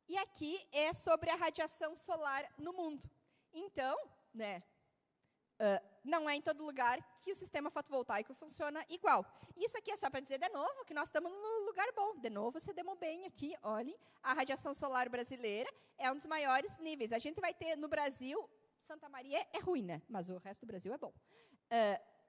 E aqui é sobre a radiação solar no mundo. Então, né, não é em todo lugar que o sistema fotovoltaico funciona igual. Isso aqui é só para dizer, de novo, que nós estamos no lugar bom. De novo, se demos bem aqui, olhem, a radiação solar brasileira é um dos maiores níveis. A gente vai ter, no Brasil, Santa Maria é ruim, né? Mas o resto do Brasil é bom.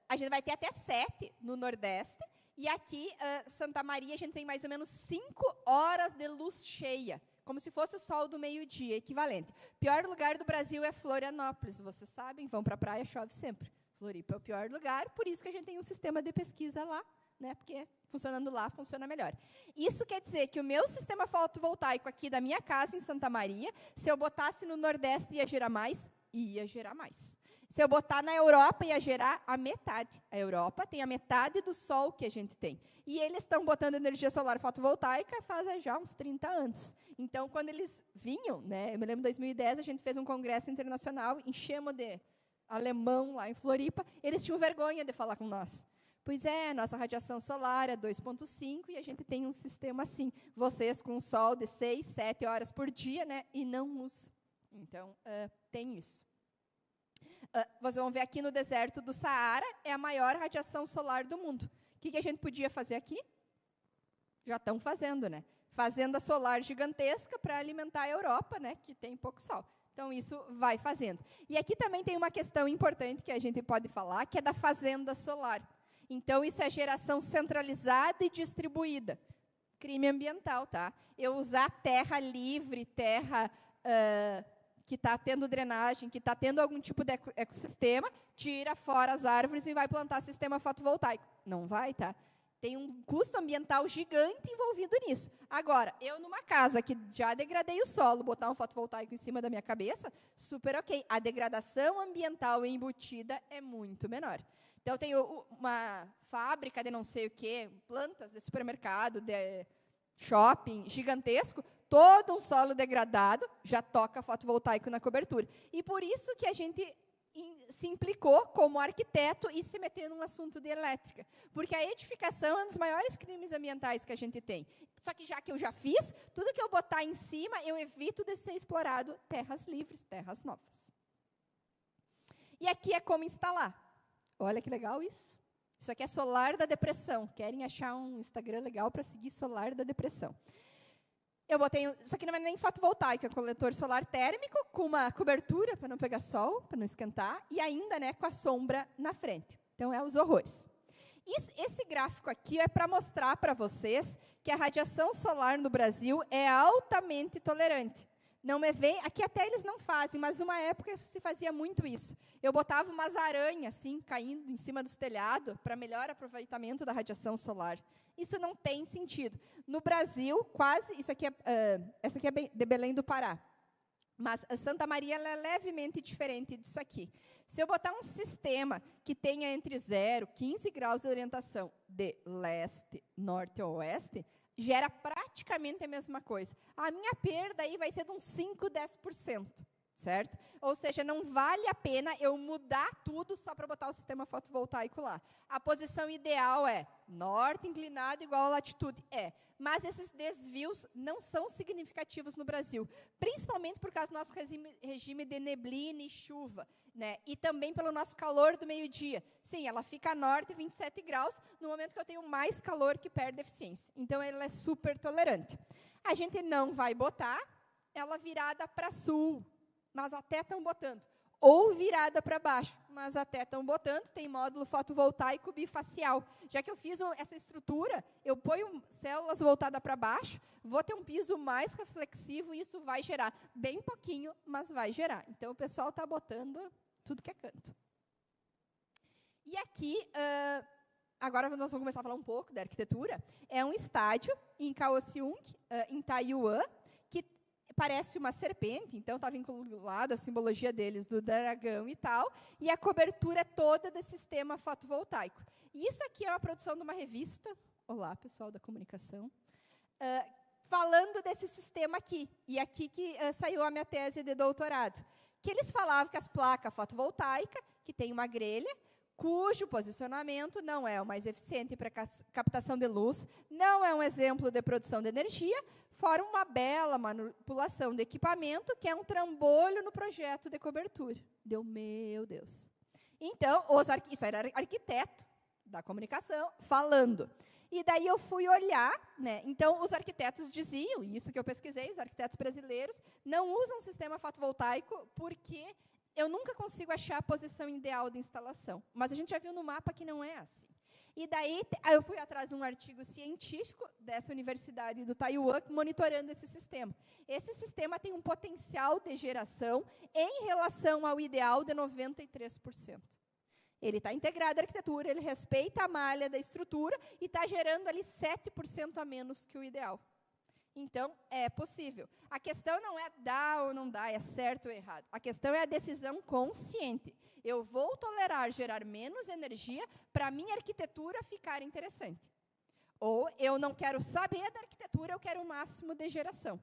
A gente vai ter até 7 no Nordeste, e aqui, Santa Maria, a gente tem mais ou menos 5 horas de luz cheia, como se fosse o sol do meio-dia, equivalente. Pior lugar do Brasil é Florianópolis, vocês sabem, vão para a praia, chove sempre. Floripa é o pior lugar, por isso que a gente tem um sistema de pesquisa lá, né, porque funcionando lá, funciona melhor. Isso quer dizer que o meu sistema fotovoltaico aqui da minha casa, em Santa Maria, se eu botasse no Nordeste, ia gerar mais? Ia gerar mais. Se eu botar na Europa, ia gerar a metade. A Europa tem a metade do sol que a gente tem. E eles estão botando energia solar fotovoltaica faz já uns 30 anos. Então, quando eles vinham, né, eu me lembro, em 2010, a gente fez um congresso internacional, enchemos de alemão lá em Floripa, eles tinham vergonha de falar com nós. Pois é, nossa radiação solar é 2,5 e a gente tem um sistema assim. Vocês com um sol de 6, 7 horas por dia, né, e não usam. Então, tem isso. Vocês vão ver aqui no deserto do Saara, é a maior radiação solar do mundo. O que a gente podia fazer aqui? Já estão fazendo, né? Fazenda solar gigantesca para alimentar a Europa, né, que tem pouco sol. Então, isso vai fazendo. E aqui também tem uma questão importante que a gente pode falar, que é da fazenda solar. Então, isso é geração centralizada e distribuída. Crime ambiental, tá? Eu usar terra livre, terra que está tendo drenagem, que está tendo algum tipo de ecossistema, tira fora as árvores e vai plantar sistema fotovoltaico. Não vai, tá? Tem um custo ambiental gigante envolvido nisso. Agora, eu numa casa que já degradei o solo, botar um fotovoltaico em cima da minha cabeça, super ok. A degradação ambiental embutida é muito menor. Então, eu tenho uma fábrica de não sei o quê, plantas de supermercado, de shopping gigantesco, todo um solo degradado, já toca fotovoltaico na cobertura. E por isso que a gente se implicou como arquiteto e se meter num assunto de elétrica. Porque a edificação é um dos maiores crimes ambientais que a gente tem. Só que já que eu já fiz, tudo que eu botar em cima, eu evito de ser explorado terras livres, terras novas. E aqui é como instalar. Olha que legal isso. Isso aqui é solar da depressão. Querem achar um Instagram legal para seguir solar da depressão. Eu botei, isso aqui não é nem fotovoltaico, é coletor solar térmico, com uma cobertura para não pegar sol, para não esquentar, e ainda, né, com a sombra na frente. Então, é os horrores. Esse gráfico aqui é para mostrar para vocês que a radiação solar no Brasil é altamente tolerante. Não me vem, aqui até eles não fazem, mas uma época se fazia muito isso. Eu botava umas aranhas, assim, caindo em cima dos telhados, para melhor aproveitamento da radiação solar. Isso não tem sentido. No Brasil, quase, essa aqui é de Belém do Pará. Mas a Santa Maria ela é levemente diferente disso aqui. Se eu botar um sistema que tenha entre 0 e 15 graus de orientação de leste, norte ou oeste, gera praticamente a mesma coisa. A minha perda aí vai ser de uns 5, 10%, certo? Ou seja, não vale a pena eu mudar tudo só para botar o sistema fotovoltaico lá. A posição ideal é norte inclinado igual a latitude. Mas esses desvios não são significativos no Brasil, principalmente por causa do nosso regime de neblina e chuva, né? E também pelo nosso calor do meio-dia. Sim, ela fica a norte, 27 graus, no momento que eu tenho mais calor que perde eficiência. Então, ela é super tolerante. A gente não vai botar ela virada para sul, mas até estão botando. Ou virada para baixo, mas até estão botando. Tem módulo fotovoltaico bifacial. Já que eu fiz essa estrutura, eu ponho células voltadas para baixo, vou ter um piso mais reflexivo e isso vai gerar bem pouquinho, mas vai gerar. Então, o pessoal está botando tudo que é canto. E aqui, agora nós vamos começar a falar um pouco da arquitetura. É um estádio em Kaohsiung, em Taiwan, que parece uma serpente, então está vinculada a simbologia deles do dragão e tal, e a cobertura é toda desse sistema fotovoltaico. E isso aqui é uma produção de uma revista, olá, pessoal da comunicação, falando desse sistema aqui, e aqui que saiu a minha tese de doutorado, que eles falavam que as placas fotovoltaicas, que tem uma grelha, cujo posicionamento não é o mais eficiente para captação de luz, não é um exemplo de produção de energia, fora uma bela manipulação de equipamento, que é um trambolho no projeto de cobertura. Meu Deus. Então, isso era arquiteto da comunicação falando. E daí eu fui olhar, né? Então, os arquitetos diziam, e isso que eu pesquisei, os arquitetos brasileiros, não usam sistema fotovoltaico porque eu nunca consigo achar a posição ideal de instalação. Mas a gente já viu no mapa que não é assim. E daí, eu fui atrás de um artigo científico dessa universidade do Taiwan, monitorando esse sistema. Esse sistema tem um potencial de geração em relação ao ideal de 93%. Ele está integrado à arquitetura, ele respeita a malha da estrutura e está gerando ali 7% a menos que o ideal. Então, é possível. A questão não é dar ou não dar, é certo ou errado. A questão é a decisão consciente. Eu vou tolerar gerar menos energia para a minha arquitetura ficar interessante. Ou eu não quero saber da arquitetura, eu quero o máximo de geração.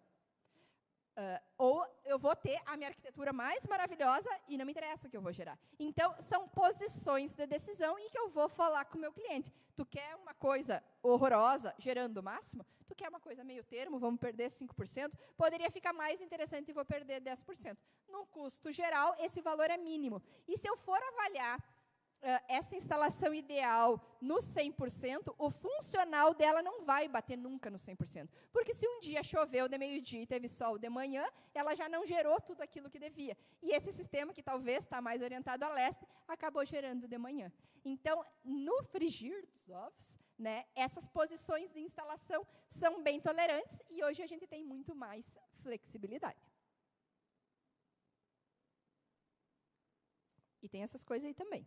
Ou eu vou ter a minha arquitetura mais maravilhosa e não me interessa o que eu vou gerar. Então, são posições de decisão em que eu vou falar com o meu cliente. Tu quer uma coisa horrorosa, gerando o máximo? Tu quer uma coisa meio termo, vamos perder 5%? Poderia ficar mais interessante e vou perder 10%. No custo geral, esse valor é mínimo. E se eu for avaliar essa instalação ideal no 100%, o funcional dela não vai bater nunca no 100%. Porque se um dia choveu de meio-dia e teve sol de manhã, ela já não gerou tudo aquilo que devia. E esse sistema, que talvez está mais orientado a leste, acabou gerando de manhã. Então, no frigir dos ovos, né, essas posições de instalação são bem tolerantes e hoje a gente tem muito mais flexibilidade. E tem essas coisas aí também.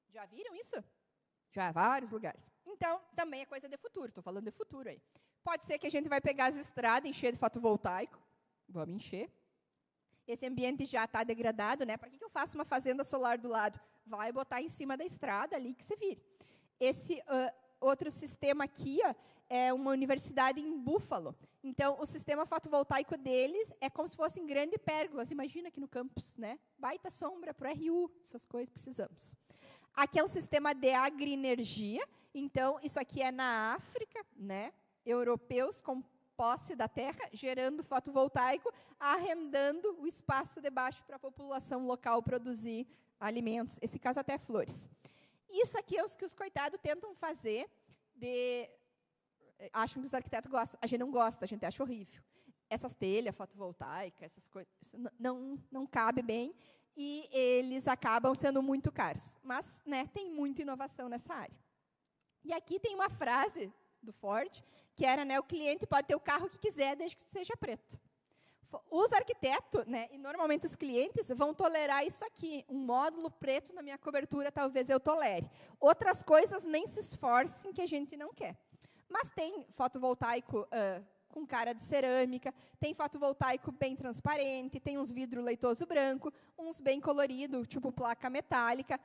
Já viram isso? Já, vários lugares. Então, também é coisa de futuro. Estou falando de futuro aí. Pode ser que a gente vai pegar as estradas, encher de fotovoltaico. Vamos encher. Esse ambiente já está degradado, né? Para que eu faço uma fazenda solar do lado? Vai botar em cima da estrada ali que se vire. Esse outro sistema aqui é uma universidade em Buffalo. Então, o sistema fotovoltaico deles é como se fossem grandes pérgolas. Imagina aqui no campus, né? Baita sombra para o RU, essas coisas precisamos. Aqui é um sistema de agrienergia, então, isso aqui é na África, né? Europeus com posse da terra, gerando fotovoltaico, arrendando o espaço debaixo para a população local produzir alimentos, esse caso até flores. Isso aqui é o que os coitados tentam fazer, acham que os arquitetos gostam, a gente não gosta, a gente acha horrível. Essas telhas fotovoltaicas, essas coisas, isso não cabe bem, e eles acabam sendo muito caros. Mas, né, tem muita inovação nessa área. E aqui tem uma frase do Ford, que era, né, o cliente pode ter o carro que quiser, desde que seja preto. Os arquitetos, né, e normalmente os clientes, vão tolerar isso aqui. Um módulo preto na minha cobertura, talvez eu tolere. Outras coisas, nem se esforcem, que a gente não quer. Mas tem fotovoltaico com cara de cerâmica, tem fotovoltaico bem transparente, tem uns vidro leitoso branco, uns bem colorido, tipo placa metálica.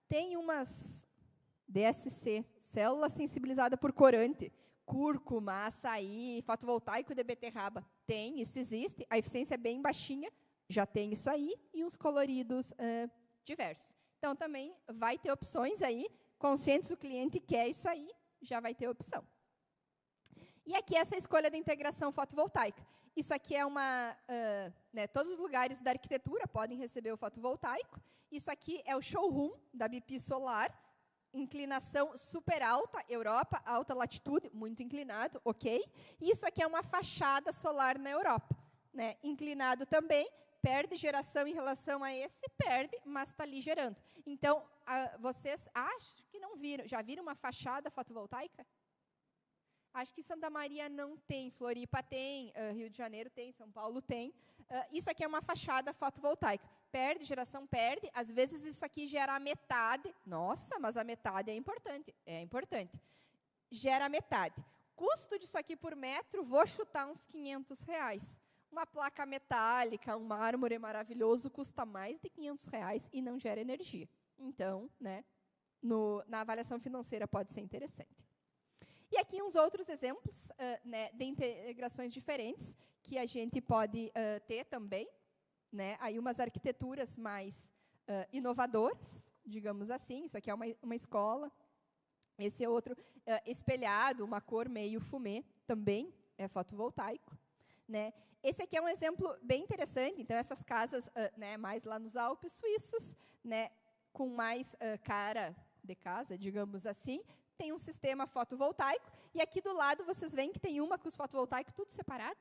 Tem umas DSC, célula sensibilizada por corante, cúrcuma, açaí, fotovoltaico de beterraba. Tem, isso existe. A eficiência é bem baixinha, já tem isso aí, e uns coloridos diversos. Então, também vai ter opções aí, conscientes, o cliente quer isso aí, já vai ter opção. E aqui essa escolha da integração fotovoltaica. Isso aqui é uma... né, todos os lugares da arquitetura podem receber o fotovoltaico. Isso aqui é o showroom da BP Solar, inclinação super alta, Europa, alta latitude, muito inclinado, ok? Isso aqui é uma fachada solar na Europa, né? Inclinado também, perde geração em relação a esse, perde, mas está ali gerando. Então, vocês acham que não viram? Já viram uma fachada fotovoltaica? Acho que Santa Maria não tem, Floripa tem, Rio de Janeiro tem, São Paulo tem. Isso aqui é uma fachada fotovoltaica. Perde, geração perde, às vezes isso aqui gera a metade. Nossa, mas a metade é importante. É importante. Gera a metade. Custo disso aqui por metro, vou chutar uns R$500. Uma placa metálica, um mármore maravilhoso, custa mais de R$500 e não gera energia. Então, né, na avaliação financeira pode ser interessante. E aqui uns outros exemplos né, de integrações diferentes que a gente pode ter também. Né, aí umas arquiteturas mais inovadoras, digamos assim. Isso aqui é uma escola. Esse é outro espelhado, uma cor meio fumê, também é fotovoltaico. Né. Esse aqui é um exemplo bem interessante. Então, essas casas né, mais lá nos Alpes suíços, né, com mais cara de casa, digamos assim, tem um sistema fotovoltaico. E aqui do lado, vocês veem que tem uma com os fotovoltaicos tudo separado.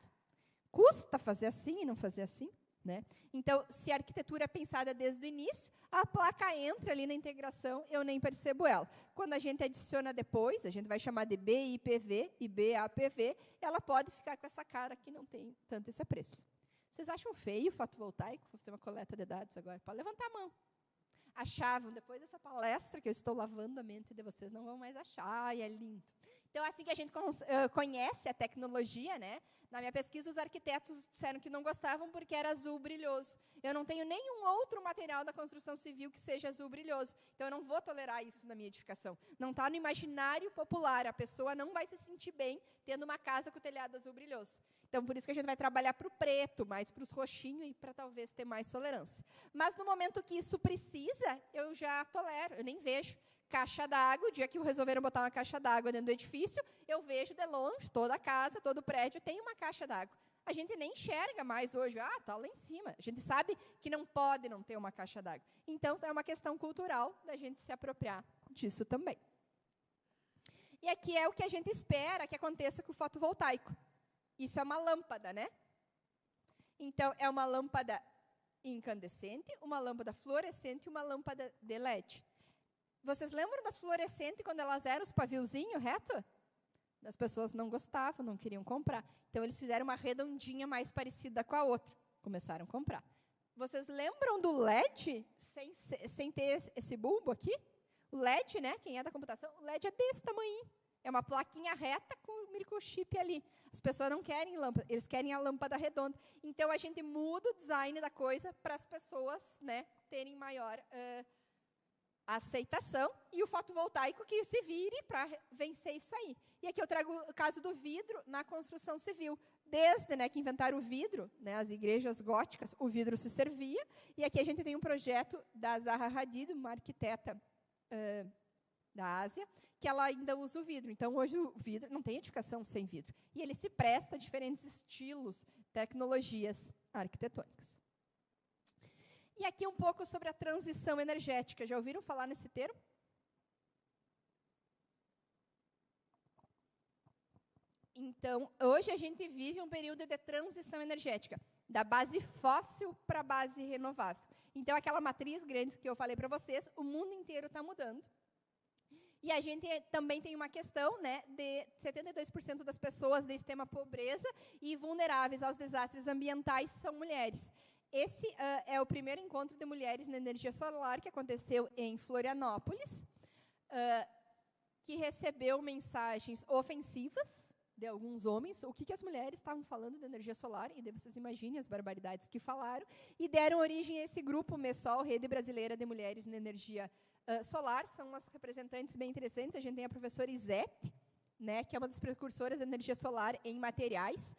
Custa fazer assim e não fazer assim. Né? Então, se a arquitetura é pensada desde o início, a placa entra ali na integração, eu nem percebo ela. Quando a gente adiciona depois, a gente vai chamar de BIPV e BAPV, ela pode ficar com essa cara que não tem tanto esse apreço. Vocês acham feio o fotovoltaico? Vou fazer uma coleta de dados agora. Pode levantar a mão. Achavam, depois dessa palestra que eu estou lavando a mente de vocês, não vão mais achar, e é lindo. Então, assim que a gente conhece a tecnologia, né? Na minha pesquisa, os arquitetos disseram que não gostavam porque era azul brilhoso. Eu não tenho nenhum outro material da construção civil que seja azul brilhoso. Então, eu não vou tolerar isso na minha edificação. Não está no imaginário popular. A pessoa não vai se sentir bem tendo uma casa com telhado azul brilhoso. Então, por isso que a gente vai trabalhar para o preto, mais para os roxinhos e para talvez ter mais tolerância. Mas, no momento que isso precisa, eu já tolero, eu nem vejo. Caixa d'água, o dia que resolveram botar uma caixa d'água dentro do edifício, eu vejo de longe, toda a casa, todo o prédio tem uma caixa d'água. A gente nem enxerga mais hoje, está lá em cima. A gente sabe que não pode não ter uma caixa d'água. Então, é uma questão cultural da gente se apropriar disso também. E aqui é o que a gente espera que aconteça com o fotovoltaico. Isso é uma lâmpada, né? Então, é uma lâmpada incandescente, uma lâmpada fluorescente e uma lâmpada de LED. Vocês lembram das fluorescentes, quando elas eram os paviozinhos reto? As pessoas não gostavam, não queriam comprar. Então, eles fizeram uma redondinha mais parecida com a outra. Começaram a comprar. Vocês lembram do LED, sem ter esse bulbo aqui? O LED, né, quem é da computação, o LED é desse tamanho. É uma plaquinha reta com o microchip ali. As pessoas não querem lâmpada, eles querem a lâmpada redonda. Então, a gente muda o design da coisa para as pessoas, né, terem maior aceitação, e o fotovoltaico que se vire para vencer isso aí. E aqui eu trago o caso do vidro na construção civil. Desde, né, que inventaram o vidro, né, as igrejas góticas, o vidro se servia, e aqui a gente tem um projeto da Zaha Hadid, uma arquiteta da Ásia, que ela ainda usa o vidro. Então, hoje o vidro não tem edificação sem vidro. E ele se presta a diferentes estilos, tecnologias arquitetônicas. E aqui um pouco sobre a transição energética. Já ouviram falar nesse termo? Então, hoje a gente vive um período de transição energética, da base fóssil para a base renovável. Então, aquela matriz grande que eu falei para vocês, o mundo inteiro está mudando. E a gente também tem uma questão, né, de 72% das pessoas de extrema pobreza e vulneráveis aos desastres ambientais são mulheres. Esse é o primeiro encontro de mulheres na energia solar que aconteceu em Florianópolis, que recebeu mensagens ofensivas de alguns homens, o que as mulheres estavam falando de energia solar, e daí vocês imaginem as barbaridades que falaram, e deram origem a esse grupo MESOL, Rede Brasileira de Mulheres na Energia Solar. São umas representantes bem interessantes. A gente tem a professora Isete, né, que é uma das precursoras da energia solar em materiais,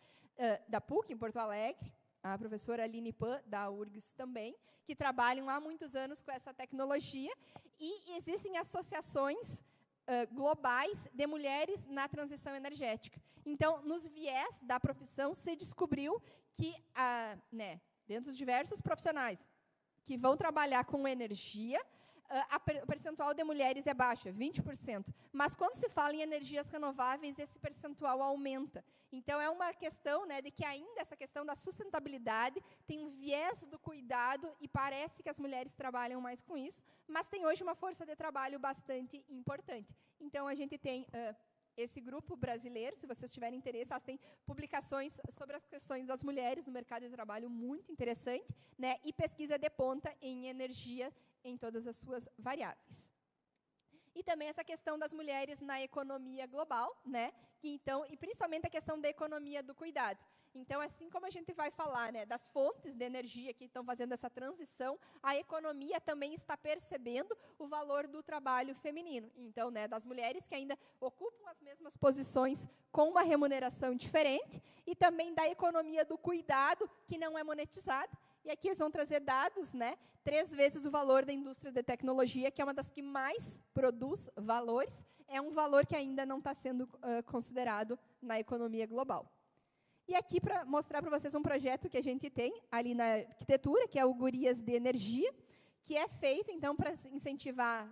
da PUC, em Porto Alegre, a professora Aline Pan, da URGS também, que trabalham há muitos anos com essa tecnologia, e existem associações globais de mulheres na transição energética. Então, nos viés da profissão, se descobriu que, dentro dos diversos profissionais que vão trabalhar com energia, o percentual de mulheres é baixo, 20%. Mas, quando se fala em energias renováveis, esse percentual aumenta. Então, é uma questão, né, de que ainda essa questão da sustentabilidade tem um viés do cuidado, e parece que as mulheres trabalham mais com isso, mas tem hoje uma força de trabalho bastante importante. Então, a gente tem esse grupo brasileiro, se vocês tiverem interesse, elas têm publicações sobre as questões das mulheres no mercado de trabalho muito interessante, né, e pesquisa de ponta em energia em todas as suas variáveis. E também essa questão das mulheres na economia global, né? E principalmente a questão da economia do cuidado. Então, assim como a gente vai falar, né, das fontes de energia que estão fazendo essa transição, a economia também está percebendo o valor do trabalho feminino. Então, né, das mulheres que ainda ocupam as mesmas posições com uma remuneração diferente, e também da economia do cuidado, que não é monetizada. E aqui eles vão trazer dados, né, 3 vezes o valor da indústria de tecnologia, que é uma das que mais produz valores, é um valor que ainda não está sendo considerado na economia global. E aqui, para mostrar para vocês um projeto que a gente tem ali na arquitetura, que é o Gurias de Energia, que é feito, então, para incentivar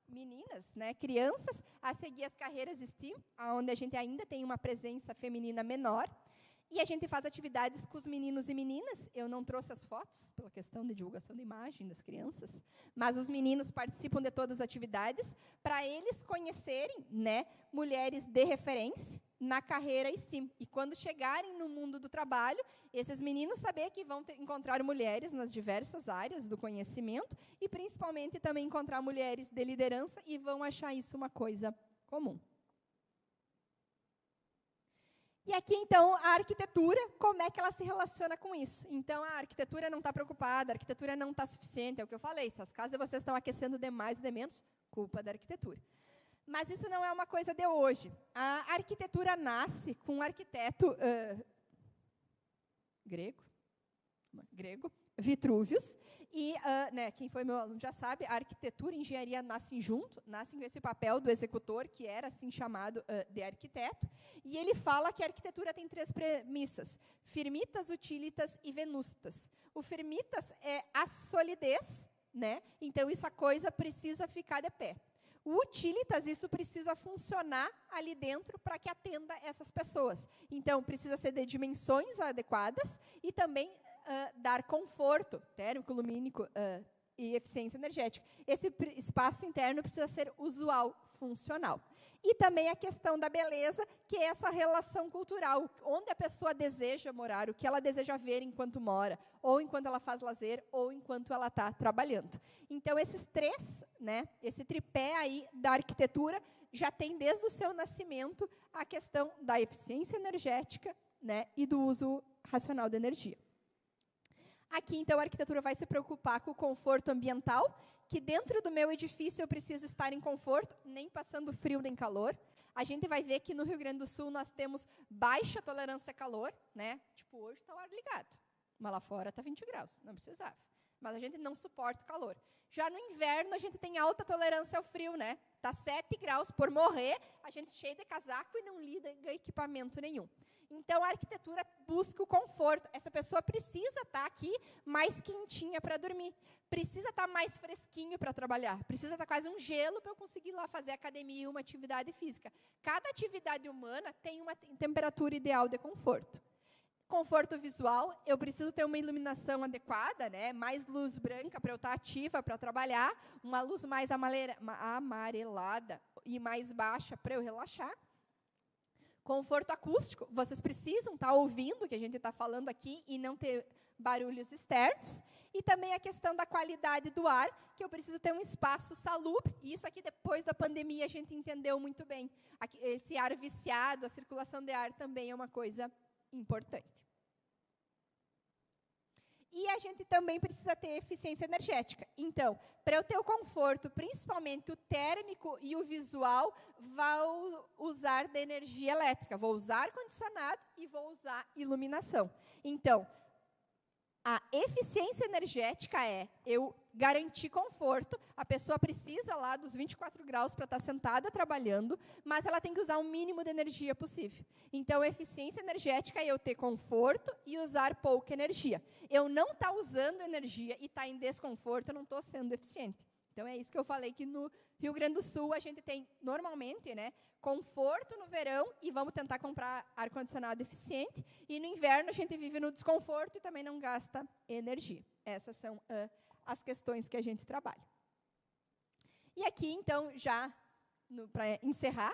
meninas, né, crianças, a seguir as carreiras STEAM, onde a gente ainda tem uma presença feminina menor. E a gente faz atividades com os meninos e meninas. Eu não trouxe as fotos, pela questão de divulgação da imagem das crianças, mas os meninos participam de todas as atividades para eles conhecerem, né, mulheres de referência na carreira STEAM. E quando chegarem no mundo do trabalho, esses meninos saber que vão encontrar mulheres nas diversas áreas do conhecimento, e principalmente também encontrar mulheres de liderança, e vão achar isso uma coisa comum. E aqui, então, a arquitetura, como é que ela se relaciona com isso? Então, a arquitetura não está preocupada, a arquitetura não está suficiente, é o que eu falei, se as casas de vocês estão aquecendo demais ou de menos, culpa da arquitetura. Mas isso não é uma coisa de hoje. A arquitetura nasce com um arquiteto grego, Vitrúvios, e né, quem foi meu aluno já sabe, a arquitetura e a engenharia nascem junto, nascem com esse papel do executor, que era assim chamado de arquiteto, e ele fala que a arquitetura tem 3 premissas: firmitas, utilitas e venustas. O firmitas é a solidez, né? Então, essa coisa precisa ficar de pé. O utilitas, isso precisa funcionar ali dentro para que atenda essas pessoas. Então, precisa ser de dimensões adequadas e também dar conforto térmico, lumínico e eficiência energética. Esse espaço interno precisa ser usual, funcional. E também a questão da beleza, que é essa relação cultural, onde a pessoa deseja morar, o que ela deseja ver enquanto mora, ou enquanto ela faz lazer, ou enquanto ela está trabalhando. Então, esses 3, né, esse tripé aí da arquitetura, já tem desde o seu nascimento a questão da eficiência energética, né, e do uso racional da energia. Aqui, então, a arquitetura vai se preocupar com o conforto ambiental, que dentro do meu edifício eu preciso estar em conforto, nem passando frio nem calor. A gente vai ver que no Rio Grande do Sul nós temos baixa tolerância a calor, né? Tipo, hoje está o ar ligado, mas lá fora está 20 graus, não precisava. Mas a gente não suporta o calor. Já no inverno, a gente tem alta tolerância ao frio, né? Está 7 graus por morrer, a gente cheia de casaco e não lida com equipamento nenhum. Então, a arquitetura busca o conforto. Essa pessoa precisa estar aqui mais quentinha para dormir. Precisa estar mais fresquinho para trabalhar. Precisa estar quase um gelo para eu conseguir ir lá fazer academia e uma atividade física. Cada atividade humana tem uma temperatura ideal de conforto. Conforto visual, eu preciso ter uma iluminação adequada, né? Mais luz branca para eu estar ativa para trabalhar, uma luz mais amarelada, e mais baixa para eu relaxar. Conforto acústico, vocês precisam estar ouvindo o que a gente está falando aqui e não ter barulhos externos. E também a questão da qualidade do ar, que eu preciso ter um espaço salubre. E isso aqui, depois da pandemia, a gente entendeu muito bem. Esse ar viciado, a circulação de ar também é uma coisa importante. E a gente também precisa ter eficiência energética. Então, para eu ter o conforto, principalmente o térmico e o visual, vou usar da energia elétrica. Vou usar ar-condicionado e vou usar iluminação. Então, a eficiência energética é eu garantir conforto. A pessoa precisa lá dos 24 graus para estar sentada trabalhando, mas ela tem que usar o mínimo de energia possível. Então, eficiência energética é eu ter conforto e usar pouca energia. Eu não estar usando energia e estar em desconforto, eu não estou sendo eficiente. Então, é isso que eu falei, que no Rio Grande do Sul a gente tem, normalmente, né, conforto no verão e vamos tentar comprar ar-condicionado eficiente. E no inverno a gente vive no desconforto e também não gasta energia. Essas são as questões que a gente trabalha. E aqui, então, já para encerrar,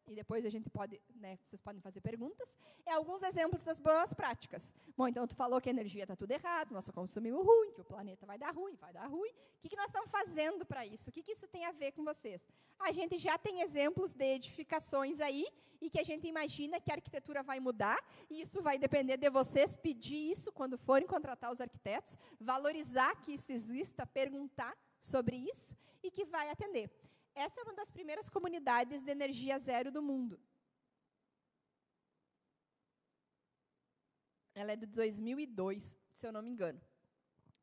e depois a gente pode, né, vocês podem fazer perguntas, alguns exemplos das boas práticas. Bom, então tu falou que a energia está tudo errado, nós só consumimos ruim, que o planeta vai dar ruim, vai dar ruim. O que nós estamos fazendo para isso? O que isso tem a ver com vocês? A gente já tem exemplos de edificações aí, e que a gente imagina que a arquitetura vai mudar, e isso vai depender de vocês pedir isso quando forem contratar os arquitetos, valorizar que isso exista, perguntar sobre isso, e que vai atender. Essa é uma das primeiras comunidades de energia zero do mundo. Ela é de 2002, se eu não me engano.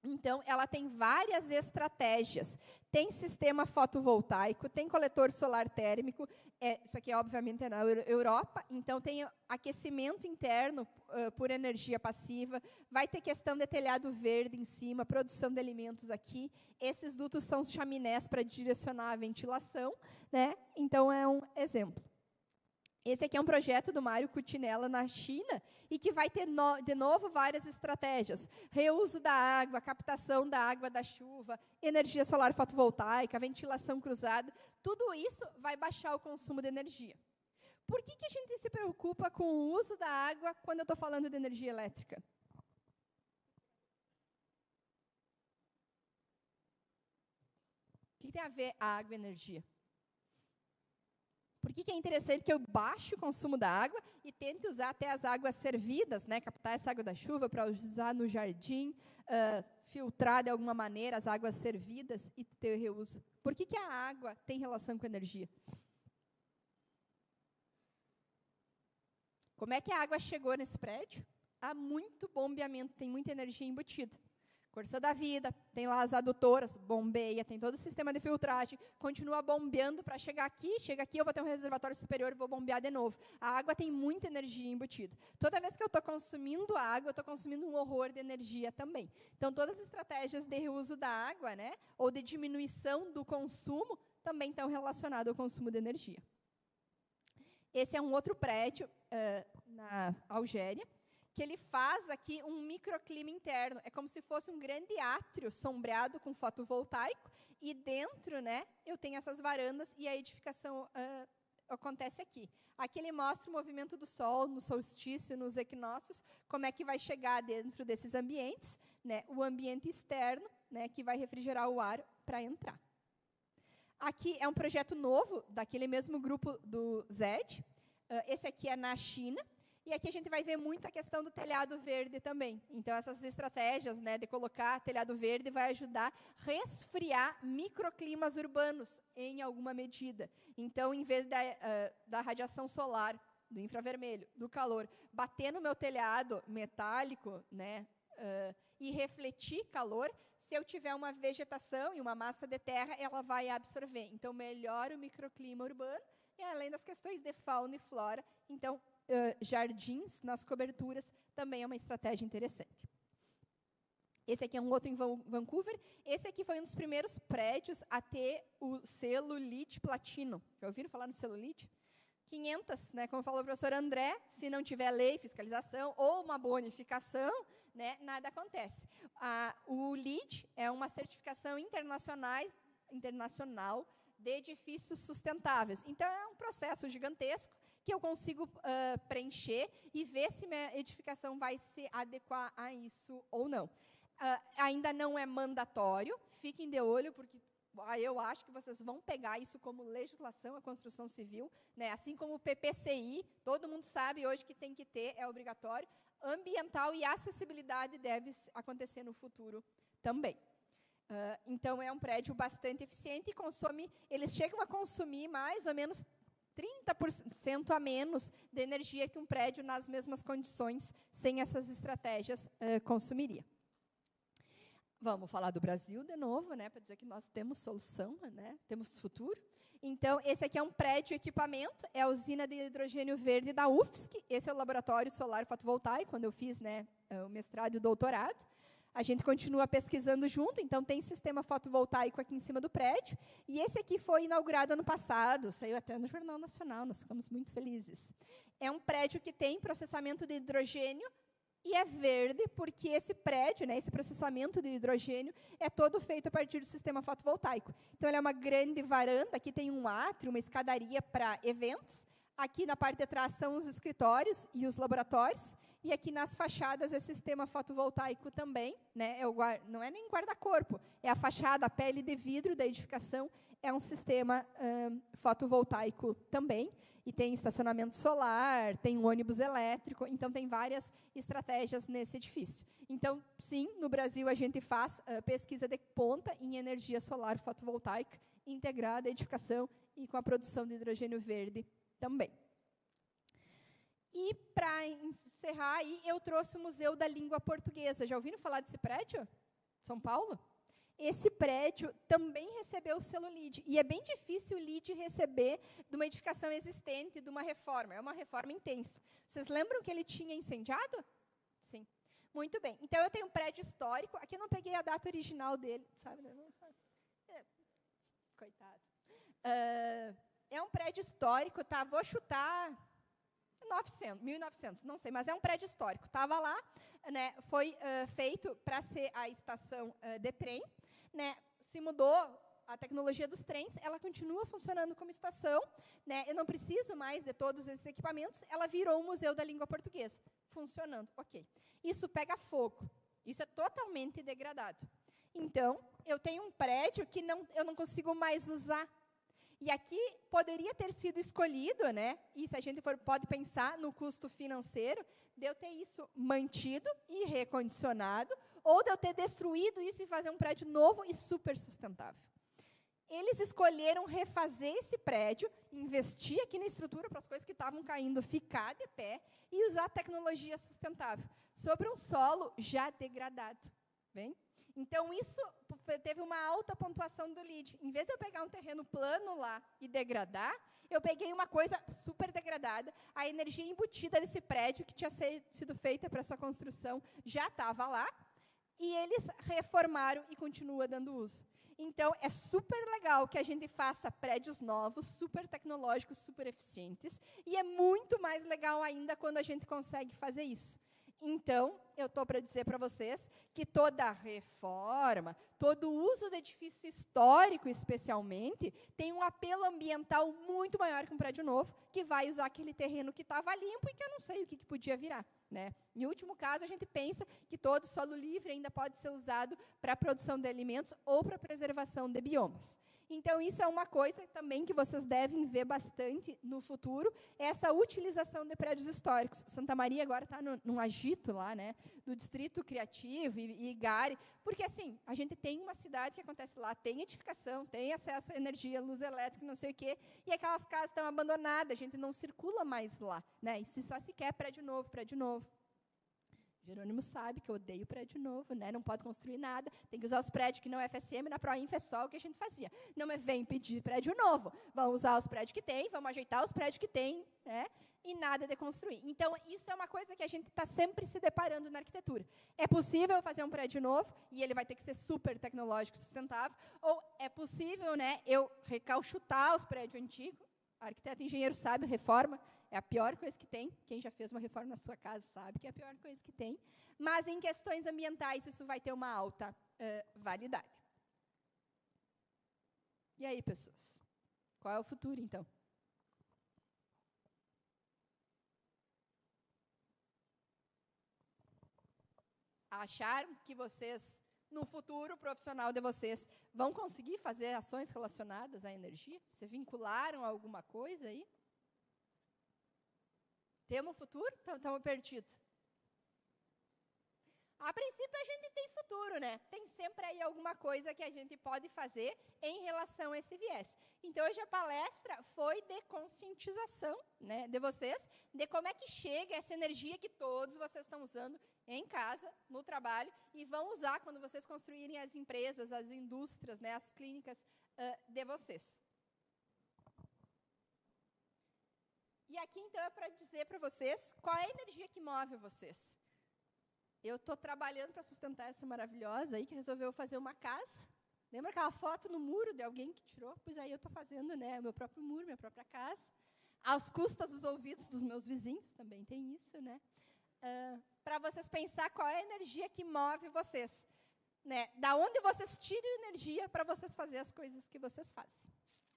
Então, ela tem várias estratégias. Tem sistema fotovoltaico, tem coletor solar térmico. Isso aqui, obviamente, é na Europa. Então, tem aquecimento interno por energia passiva. Vai ter questão de telhado verde em cima, produção de alimentos aqui. Esses dutos são os chaminés para direcionar a ventilação, né? Então, é um exemplo. Esse aqui é um projeto do Mário Cutinella na China e que vai ter, de novo, várias estratégias. Reuso da água, captação da água da chuva, energia solar fotovoltaica, ventilação cruzada. Tudo isso vai baixar o consumo de energia. Por que a gente se preocupa com o uso da água quando eu estou falando de energia elétrica? O que tem a ver a água e a energia? Por que é interessante que eu baixe o consumo da água e tente usar até as águas servidas, né, captar essa água da chuva para usar no jardim, filtrar de alguma maneira as águas servidas e ter reuso? Por que a água tem relação com energia? Como é que a água chegou nesse prédio? Há muito bombeamento, tem muita energia embutida. Força da vida, tem lá as adutoras, bombeia, tem todo o sistema de filtragem, continua bombeando para chegar aqui, chega aqui, eu vou ter um reservatório superior e vou bombear de novo. A água tem muita energia embutida. Toda vez que eu estou consumindo água, eu estou consumindo um horror de energia também. Então, todas as estratégias de reuso da água, né, ou de diminuição do consumo, também estão relacionadas ao consumo de energia. Esse é um outro prédio na Algéria, que ele faz aqui um microclima interno. É como se fosse um grande átrio sombreado com fotovoltaico, e dentro, né, eu tenho essas varandas e a edificação acontece aqui. Aqui ele mostra o movimento do Sol no solstício, nos equinócios, como é que vai chegar dentro desses ambientes, né, o ambiente externo, né, que vai refrigerar o ar para entrar. Aqui é um projeto novo, daquele mesmo grupo do ZED. Esse aqui é na China. E aqui a gente vai ver muito a questão do telhado verde também. Então, essas estratégias, né, de colocar telhado verde vai ajudar a resfriar microclimas urbanos em alguma medida. Então, em vez da radiação solar, do infravermelho, do calor, bater no meu telhado metálico, né, e refletir calor, se eu tiver uma vegetação e uma massa de terra, ela vai absorver. Então, melhora o microclima urbano, e além das questões de fauna e flora, então, jardins nas coberturas também é uma estratégia interessante. Esse aqui é um outro em Vancouver. Esse aqui foi um dos primeiros prédios a ter o selo LEED Platino. Já ouviram falar no selo LEED? 500, né, como falou o professor André, se não tiver lei, fiscalização ou uma bonificação, né, nada acontece. O LEED é uma certificação internacional de edifícios sustentáveis. Então, é um processo gigantesco que eu consigo preencher e ver se minha edificação vai se adequar a isso ou não. Ainda não é mandatório, fiquem de olho, porque eu acho que vocês vão pegar isso como legislação, a construção civil, né? Assim como o PPCI, todo mundo sabe hoje que tem que ter, é obrigatório. Ambiental e acessibilidade deve acontecer no futuro também. Então, é um prédio bastante eficiente e consome, eles chegam a consumir mais ou menos 30% a menos de energia que um prédio nas mesmas condições, sem essas estratégias, consumiria. Vamos falar do Brasil de novo, né, para dizer que nós temos solução, né, temos futuro. Então, esse aqui é um prédio equipamento, é a usina de hidrogênio verde da UFSC, esse é o laboratório solar fotovoltaico, quando eu fiz, né, o mestrado e o doutorado. A gente continua pesquisando junto, então tem sistema fotovoltaico aqui em cima do prédio, e esse aqui foi inaugurado ano passado, saiu até no Jornal Nacional, nós ficamos muito felizes. É um prédio que tem processamento de hidrogênio, e é verde porque esse prédio, né, esse processamento de hidrogênio, é todo feito a partir do sistema fotovoltaico. Então, ele é uma grande varanda, aqui tem um átrio, uma escadaria para eventos, aqui na parte de trás são os escritórios e os laboratórios, e aqui nas fachadas é sistema fotovoltaico também, né, não é nem guarda-corpo, é a fachada, a pele de vidro da edificação, é um sistema fotovoltaico também, e tem estacionamento solar, tem um ônibus elétrico, então tem várias estratégias nesse edifício. Então, sim, no Brasil a gente faz pesquisa de ponta em energia solar fotovoltaica, integrada à edificação e com a produção de hidrogênio verde também. E, para encerrar, aí, eu trouxe o Museu da Língua Portuguesa. Já ouviram falar desse prédio? São Paulo? Esse prédio também recebeu o selo LEED. E é bem difícil o LEED receber de uma edificação existente, de uma reforma. É uma reforma intensa. Vocês lembram que ele tinha incendiado? Sim. Muito bem. Então, eu tenho um prédio histórico. Aqui eu não peguei a data original dele. Sabe? Coitado. É um prédio histórico, tá? Vou chutar 1900, não sei, mas é um prédio histórico. Estava lá, né, foi feito para ser a estação de trem, né, se mudou a tecnologia dos trens, ela continua funcionando como estação, né, eu não preciso mais de todos esses equipamentos, ela virou um Museu da Língua Portuguesa, funcionando, ok. Isso pega fogo, isso é totalmente degradado. Então, eu tenho um prédio que eu não consigo mais usar. E aqui poderia ter sido escolhido, né? E se a gente pode pensar no custo financeiro, de eu ter isso mantido e recondicionado, ou de eu ter destruído isso e fazer um prédio novo e super sustentável. Eles escolheram refazer esse prédio, investir aqui na estrutura para as coisas que estavam caindo ficar de pé e usar tecnologia sustentável sobre um solo já degradado. Bem? Então, isso teve uma alta pontuação do LEED. Em vez de eu pegar um terreno plano lá e degradar, eu peguei uma coisa super degradada, a energia embutida desse prédio, que tinha sido feita para sua construção, já estava lá, e eles reformaram e continua dando uso. Então, é super legal que a gente faça prédios novos, super tecnológicos, super eficientes, e é muito mais legal ainda quando a gente consegue fazer isso. Então, eu estou para dizer para vocês que toda reforma, todo uso de edifício histórico, especialmente, tem um apelo ambiental muito maior que um prédio novo, que vai usar aquele terreno que estava limpo e que eu não sei o que podia virar. Né? Em último caso, a gente pensa que todo solo livre ainda pode ser usado para a produção de alimentos ou para a preservação de biomas. Então, isso é uma coisa também que vocês devem ver bastante no futuro, essa utilização de prédios históricos. Santa Maria agora está num agito lá, né, do Distrito Criativo e Igare, porque, assim, a gente tem uma cidade que acontece lá, tem edificação, tem acesso à energia, luz elétrica, não sei o quê, e aquelas casas estão abandonadas, a gente não circula mais lá, né, e só se quer prédio novo, prédio novo. Jerônimo sabe que eu odeio prédio novo, né? Não pode construir nada, tem que usar os prédios que não é FSM, na Proinf é só o que a gente fazia. Não me vem pedir prédio novo, vamos usar os prédios que tem, vamos ajeitar os prédios que tem, né? E nada de construir. Então, isso é uma coisa que a gente está sempre se deparando na arquitetura. É possível fazer um prédio novo, e ele vai ter que ser super tecnológico, sustentável, ou é possível, né, eu recalchutar os prédios antigos, arquiteto e engenheiro sabe, reforma é a pior coisa que tem. Quem já fez uma reforma na sua casa sabe que é a pior coisa que tem. Mas, em questões ambientais, isso vai ter uma alta validade. E aí, pessoas? Qual é o futuro, então? Acharam que vocês, no futuro profissional de vocês, vão conseguir fazer ações relacionadas à energia? Se vincularam a alguma coisa aí? Temos futuro? Estamos perdidos. A princípio, a gente tem futuro, né? Tem sempre aí alguma coisa que a gente pode fazer em relação a esse viés. Então, hoje a palestra foi de conscientização, né, de vocês, de como é que chega essa energia que todos vocês estão usando em casa, no trabalho, e vão usar quando vocês construírem as empresas, as indústrias, né, as clínicas de vocês. E aqui, então, é para dizer para vocês qual é a energia que move vocês. Eu estou trabalhando para sustentar essa maravilhosa aí, que resolveu fazer uma casa. Lembra aquela foto no muro de alguém que tirou? Pois aí eu estou fazendo, né, o meu próprio muro, minha própria casa. Aos custos dos ouvidos dos meus vizinhos, também tem isso, né? Para vocês pensar qual é a energia que move vocês. Né? Da onde vocês tiram energia para vocês fazerem as coisas que vocês fazem.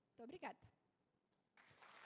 Muito obrigada.